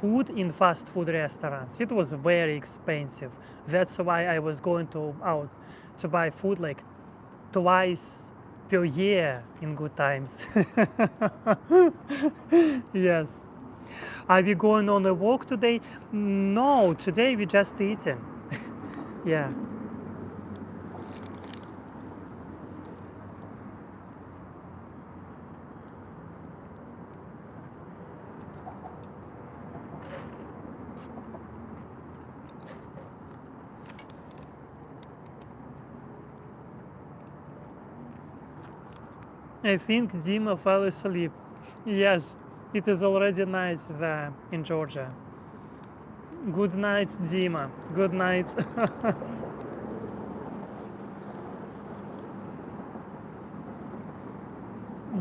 Speaker 1: food in fast food restaurants, it was very expensive. That's why I was going out to buy food like twice per year in good times. Yes. Are we going on a walk today? No, today we just eating. Yeah. I think Dima fell asleep. Yes, it is already night there in Georgia. Good night, Dima. Good night.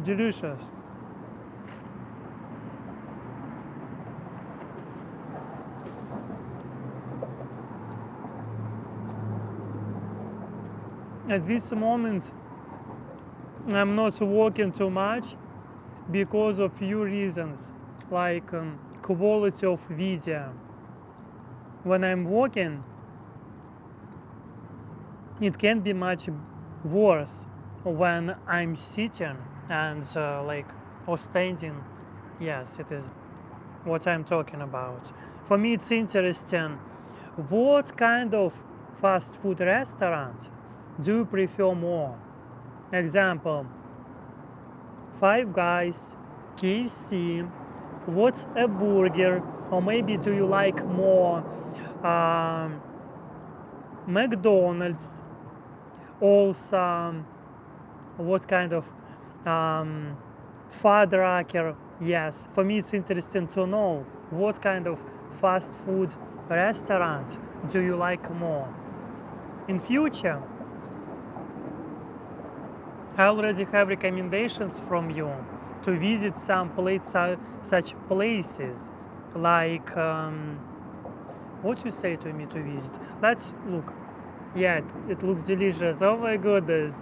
Speaker 1: Delicious. At this moment, I'm not walking too much because of few reasons, like quality of video. When I'm walking, it can be much worse when I'm sitting and or standing. Yes, it is what I'm talking about. For me, it's interesting. What kind of fast food restaurant do you prefer more? Example, Five Guys, KFC, what's a burger, or maybe do you like more McDonald's? Also, what kind of Fuddrucker? Yes, for me it's interesting to know what kind of fast food restaurant do you like more. In future, I already have recommendations from you to visit some such places, like what you say to me to visit. Let's look. Yeah, it looks delicious. Oh my goodness,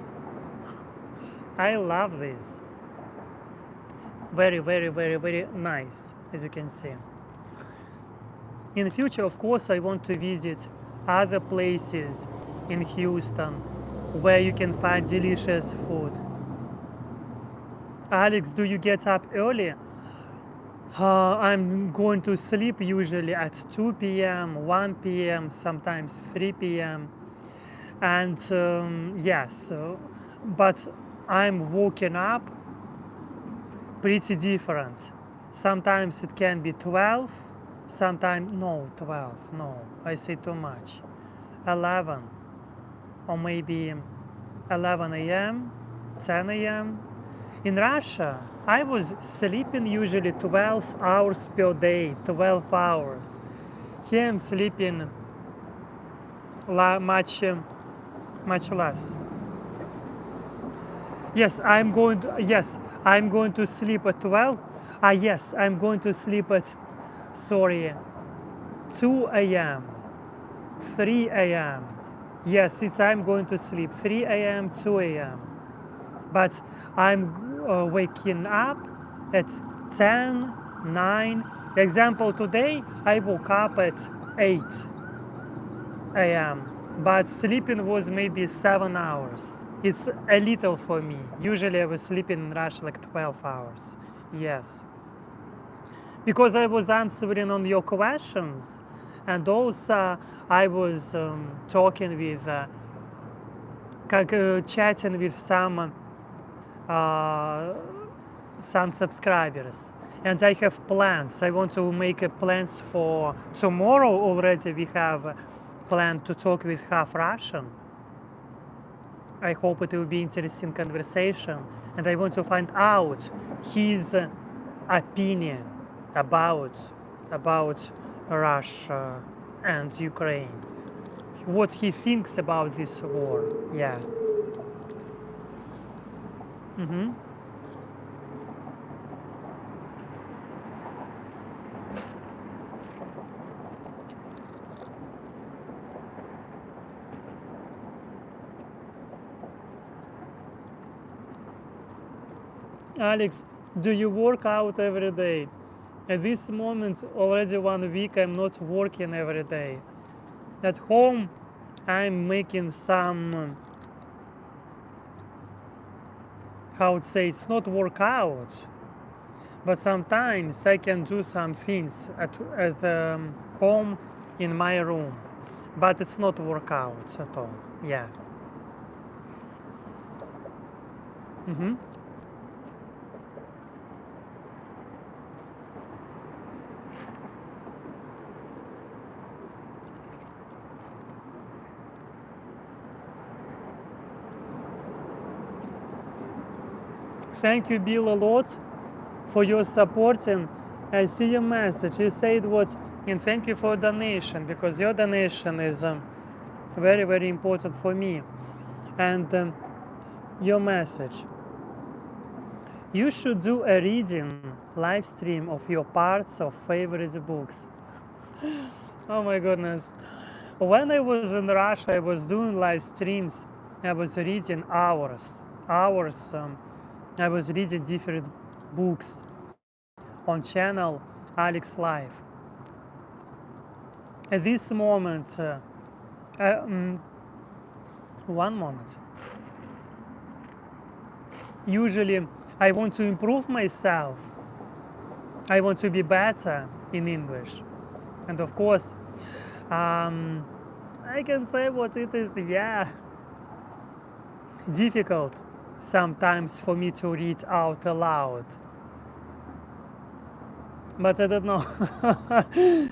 Speaker 1: I love this. Very, very, very, very nice, as you can see. In the future, of course, I want to visit other places in Houston where you can find delicious food. Alex, do you get up early? I'm going to sleep usually at 2 p.m., 1 p.m., sometimes 3 p.m. And yes, but I'm waking up pretty different. Sometimes it can be 12, sometimes, no, 12, no, I say too much. 11, or maybe 11 a.m., 10 a.m. In Russia, I was sleeping usually 12 hours per day, 12 hours. Here I'm sleeping much less. Yes, I'm going to sleep at 12. Yes, I'm going to sleep at, 2 a.m., 3 a.m. Yes, I'm going to sleep 3 a.m., 2 a.m. But I'm waking up at 10, 9. Example, today I woke up at 8 a.m. But sleeping was maybe 7 hours. It's a little for me. Usually I was sleeping in Russia like 12 hours. Yes. Because I was answering on your questions, and also I was talking with, chatting with some subscribers, and I have plans. I want to make plans for tomorrow already. We have planned to talk with half Russian, I hope it will be interesting conversation, and I want to find out his opinion about Russia and Ukraine. What he thinks about this war. Yeah. Mm-hmm. Alex, do you work out every day? At this moment, already 1 week, I'm not working every day. At home, I'm making some, how to say, it's not workout, but sometimes I can do some things at home in my room, but it's not workouts at all. Yeah. Mm-hmm. Thank you, Bill, a lot for your support, and I see your message. You said what, and thank you for donation, because your donation is very, very important for me. And your message. You should do a reading live stream of your parts of favorite books. Oh my goodness. When I was in Russia, I was doing live streams. I was reading hours. I was reading different books on channel Alex Live. At this moment, one moment. Usually, I want to improve myself. I want to be better in English. And of course, I can say what it is, yeah, difficult sometimes for me to read out aloud. But I don't know,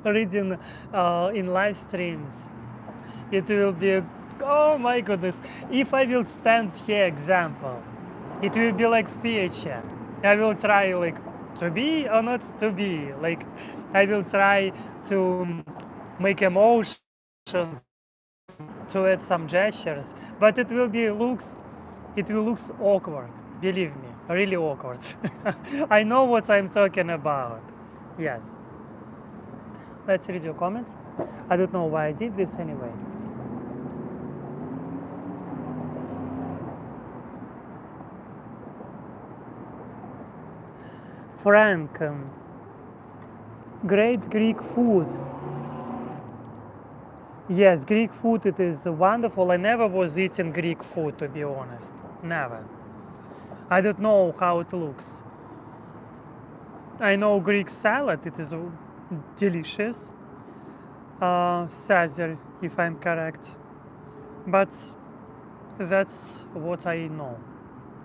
Speaker 1: reading in live streams, it will be, oh my goodness, if I will stand here example, it will be like theater. I will try like to be or not to be, like I will try to make emotions, to add some gestures, but it will look awkward, believe me, really awkward. I know what I'm talking about. Yes. Let's read your comments. I don't know why I did this anyway. Frank, great Greek food. Yes, Greek food, it is wonderful. I never was eating Greek food, to be honest. Never. I don't know how it looks. I know Greek salad, it is delicious. Caesar, if I'm correct. But that's what I know.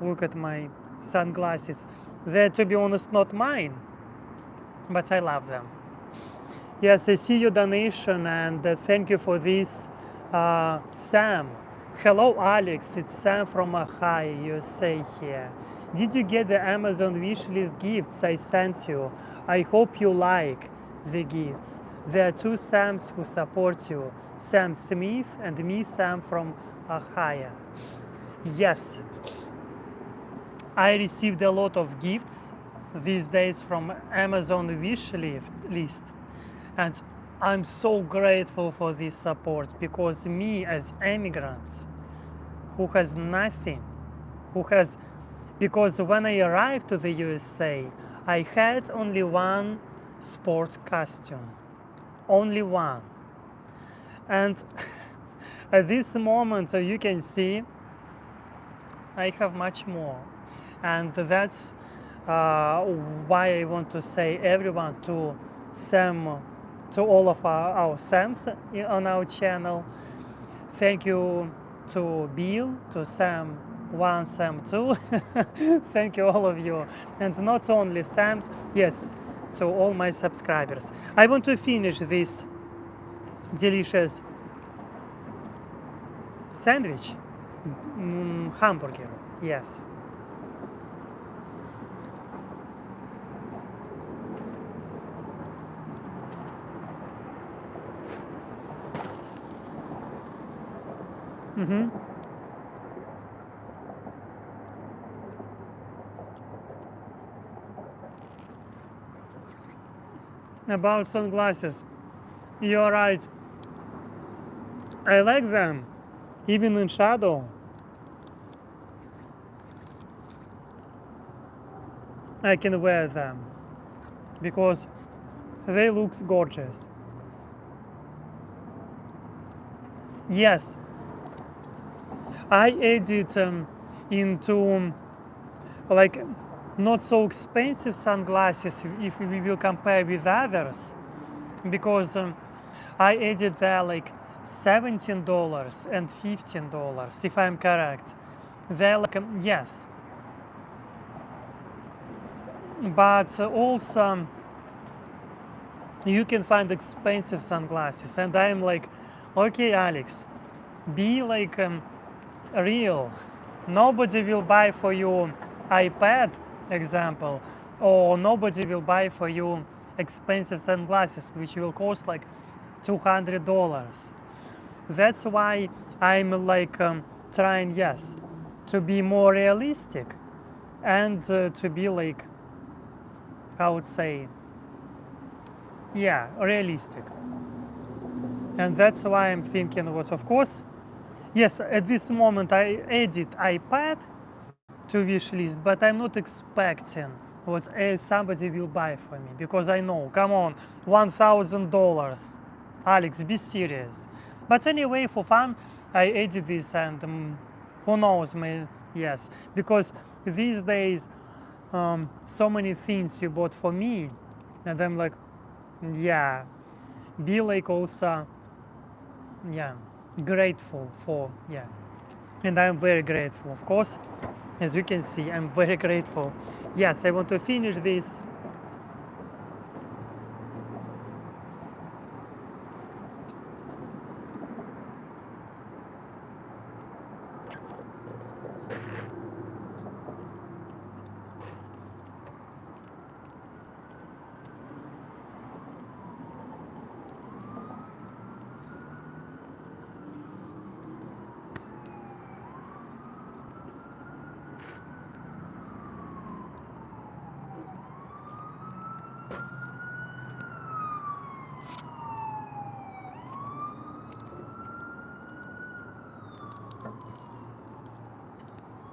Speaker 1: Look at my sunglasses. They're, to be honest, not mine, but I love them. Yes, I see your donation, and thank you for this, Sam. Hello, Alex. It's Sam from Ohio, USA here. Did you get the Amazon wishlist gifts I sent you? I hope you like the gifts. There are two Sams who support you, Sam Smith and me, Sam from Ohio. Yes, I received a lot of gifts these days from Amazon wishlist, and I'm so grateful for this support, because me as immigrant who has nothing, because when I arrived to the USA, I had only one sport costume, only one. And at this moment, you can see I have much more. And that's why I want to say everyone to Sam, to all of our Sams on our channel. Thank you to Bill, to Sam 1, Sam 2. Thank you all of you. And not only Sams, yes, to all my subscribers. I want to finish this delicious sandwich hamburger, yes. Mm-hmm. About sunglasses, you're right. I like them, even in shadow. I can wear them because they look gorgeous. Yes, I added into like not so expensive sunglasses if we will compare with others, because I added there like $17 and $15, if I'm correct. They're like yes, but also you can find expensive sunglasses, and I'm like, okay, Alex, be like real. Nobody will buy for you iPad example, or nobody will buy for you expensive sunglasses which will cost like $200. That's why I'm like trying, yes, to be more realistic and to be like, I would say, yeah, realistic. And that's why I'm thinking what, of course, yes, at this moment I added iPad to wish list, but I'm not expecting what somebody will buy for me, because I know, come on, $1,000. Alex, be serious. But anyway, for fun, I added this, and who knows, yes, because these days, so many things you bought for me, and I'm like, yeah, be like also, yeah, grateful for, yeah, and I'm very grateful, of course. As you can see, I'm very grateful. Yes, I want to finish this.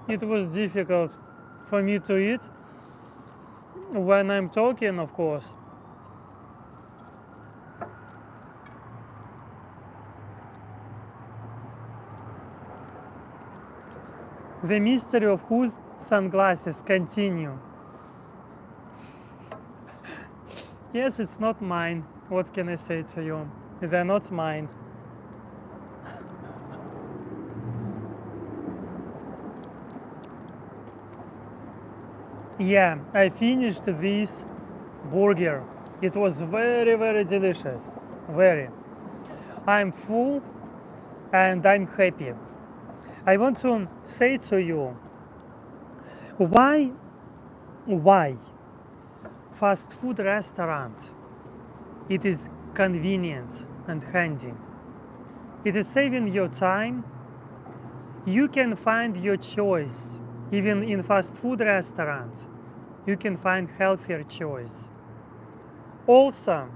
Speaker 1: It was difficult for me to eat when I'm talking, of course. The mystery of whose sunglasses continue. Yes, it's not mine. What can I say to you? They're not mine. Yeah, I finished this burger. It was very, very delicious. Very. I'm full and I'm happy. I want to say to you, why fast food restaurant? It is convenient and handy. It is saving your time. You can find your choice. Even in fast food restaurants, you can find healthier choice. Also,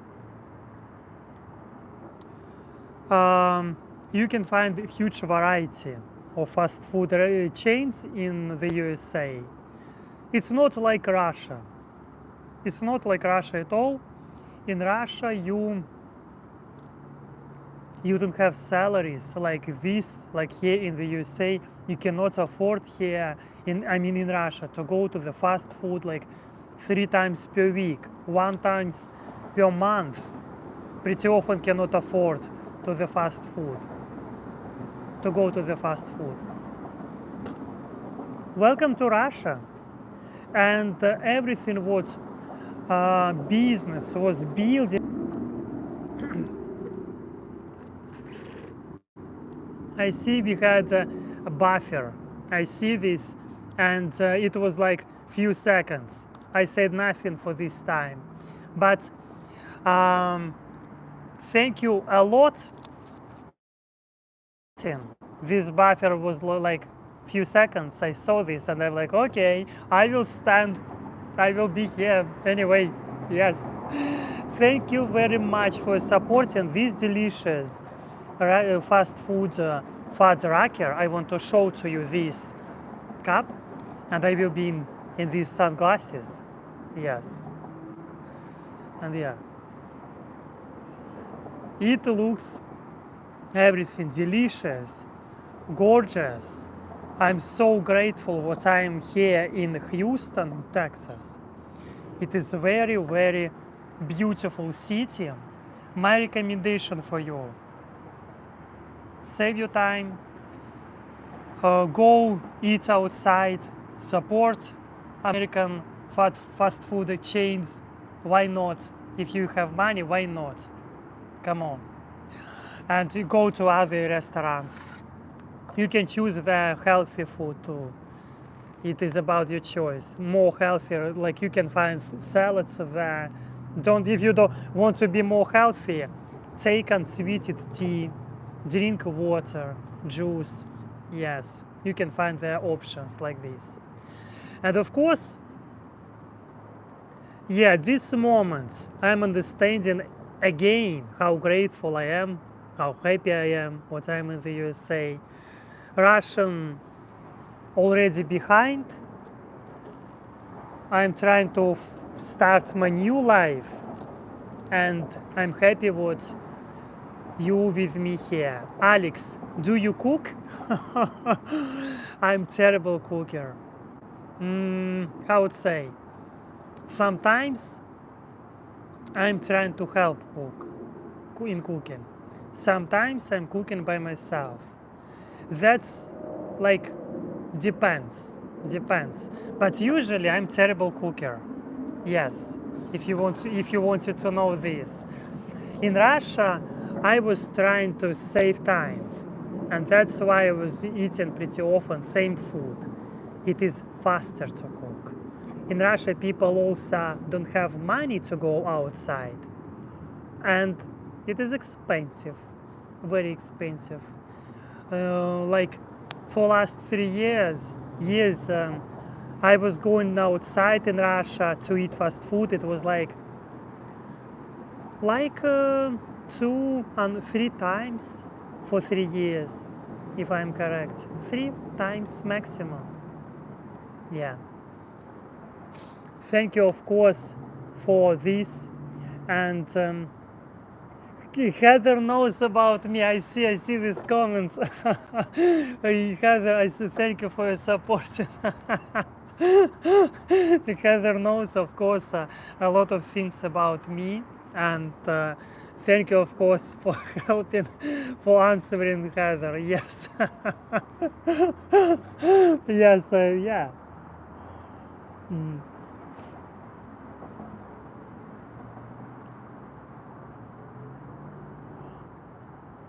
Speaker 1: you can find a huge variety of fast food chains in the USA. It's not like Russia. It's not like Russia at all. In Russia, you don't have salaries like this, like here in the USA. You cannot afford here, in Russia, to go to the fast food like 3 times per week, 1 times per month. Pretty often cannot afford to the fast food, to go to the fast food. Welcome to Russia, and everything what business was building. I see we had buffer. I see this, and it was like few seconds. I said nothing for this time, but thank you a lot. This buffer was like few seconds. I saw this and I'm like, okay, I will stand, I will be here anyway. Yes. Thank you very much for supporting this delicious fast food Fuddrucker. I want to show to you this cup, and I will be in these sunglasses. Yes. And yeah, it looks everything delicious, gorgeous. I'm so grateful that I'm here in Houston, Texas. It is a very, very beautiful city. My recommendation for you: save your time, go eat outside, support American fast food chains. Why not? If you have money, why not? Come on. And you go to other restaurants. You can choose the healthy food too. It is about your choice. More healthier, like you can find salads there. If you don't want to be more healthy, take unsweetened tea, drink water, juice. Yes, you can find there options like this. And of course, yeah, at this moment, I'm understanding again how grateful I am, how happy I am, what I'm in the USA. Russian already behind. I'm trying to start my new life, and I'm happy with you with me here. Alex, do you cook? I'm terrible cooker. How would say? Sometimes I'm trying to help cook in cooking. Sometimes I'm cooking by myself. That's like depends. But usually I'm terrible cooker. Yes, if you wanted to know this. In Russia, I was trying to save time, and that's why I was eating pretty often same food. It is faster to cook. In Russia, people also don't have money to go outside, and it is expensive, very expensive. Like for last 3 years, I was going outside in Russia to eat fast food. It was like 2 and 3 times for 3 years, if I'm correct. 3 times maximum. Yeah. Thank you, of course, for this. And Heather knows about me. I see these comments. Heather, I say thank you for your support. Heather knows, of course, a lot of things about me, and thank you, of course, for helping, for answering Heather. Yes. Yes, yeah.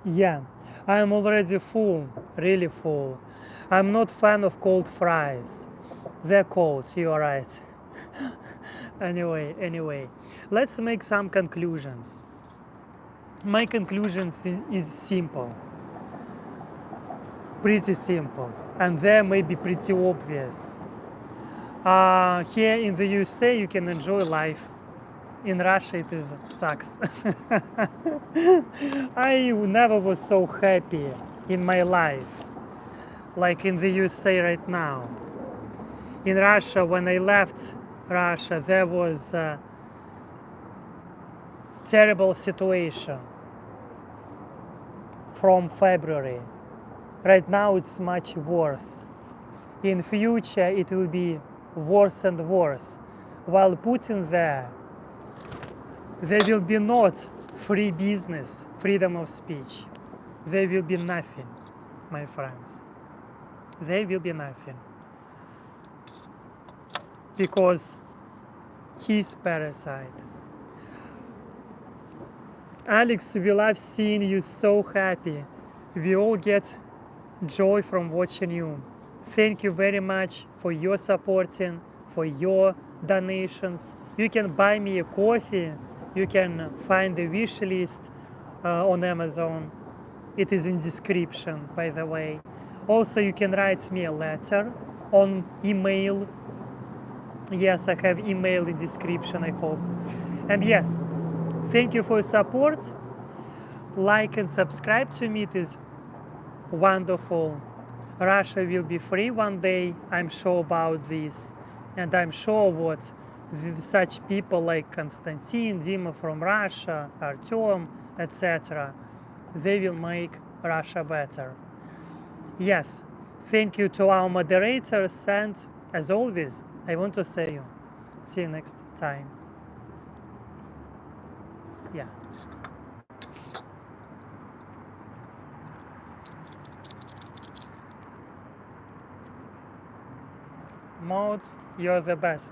Speaker 1: Yeah, I'm already full, really full. I'm not fan of cold fries. They're cold, you're right. Anyway, let's make some conclusions. My conclusions is simple, pretty simple, and they may be pretty obvious. Here in the USA, you can enjoy life. In Russia, it sucks. I never was so happy in my life, like in the USA right now. In Russia, when I left Russia, there was a terrible situation from February. Right now, it's much worse. In future, it will be worse and worse. While Putin there will be not free business, freedom of speech. There will be nothing, my friends. There will be nothing. Because he's parasite. Alex, we love seeing you so happy. We all get joy from watching you. Thank you very much for your supporting, for your donations. You can buy me a coffee. You can find the wish list on Amazon. It is in description, by the way. Also, you can write me a letter on email. Yes, I have email in description, I hope. And yes, thank you for your support. Like and subscribe to me. It is wonderful. Russia will be free one day. I'm sure about this. And I'm sure what such people like Konstantin, Dima from Russia, Artyom, etc., they will make Russia better. Yes, thank you to our moderators, and as always, I want to say you. See you next time. Yeah. Mods, you're the best.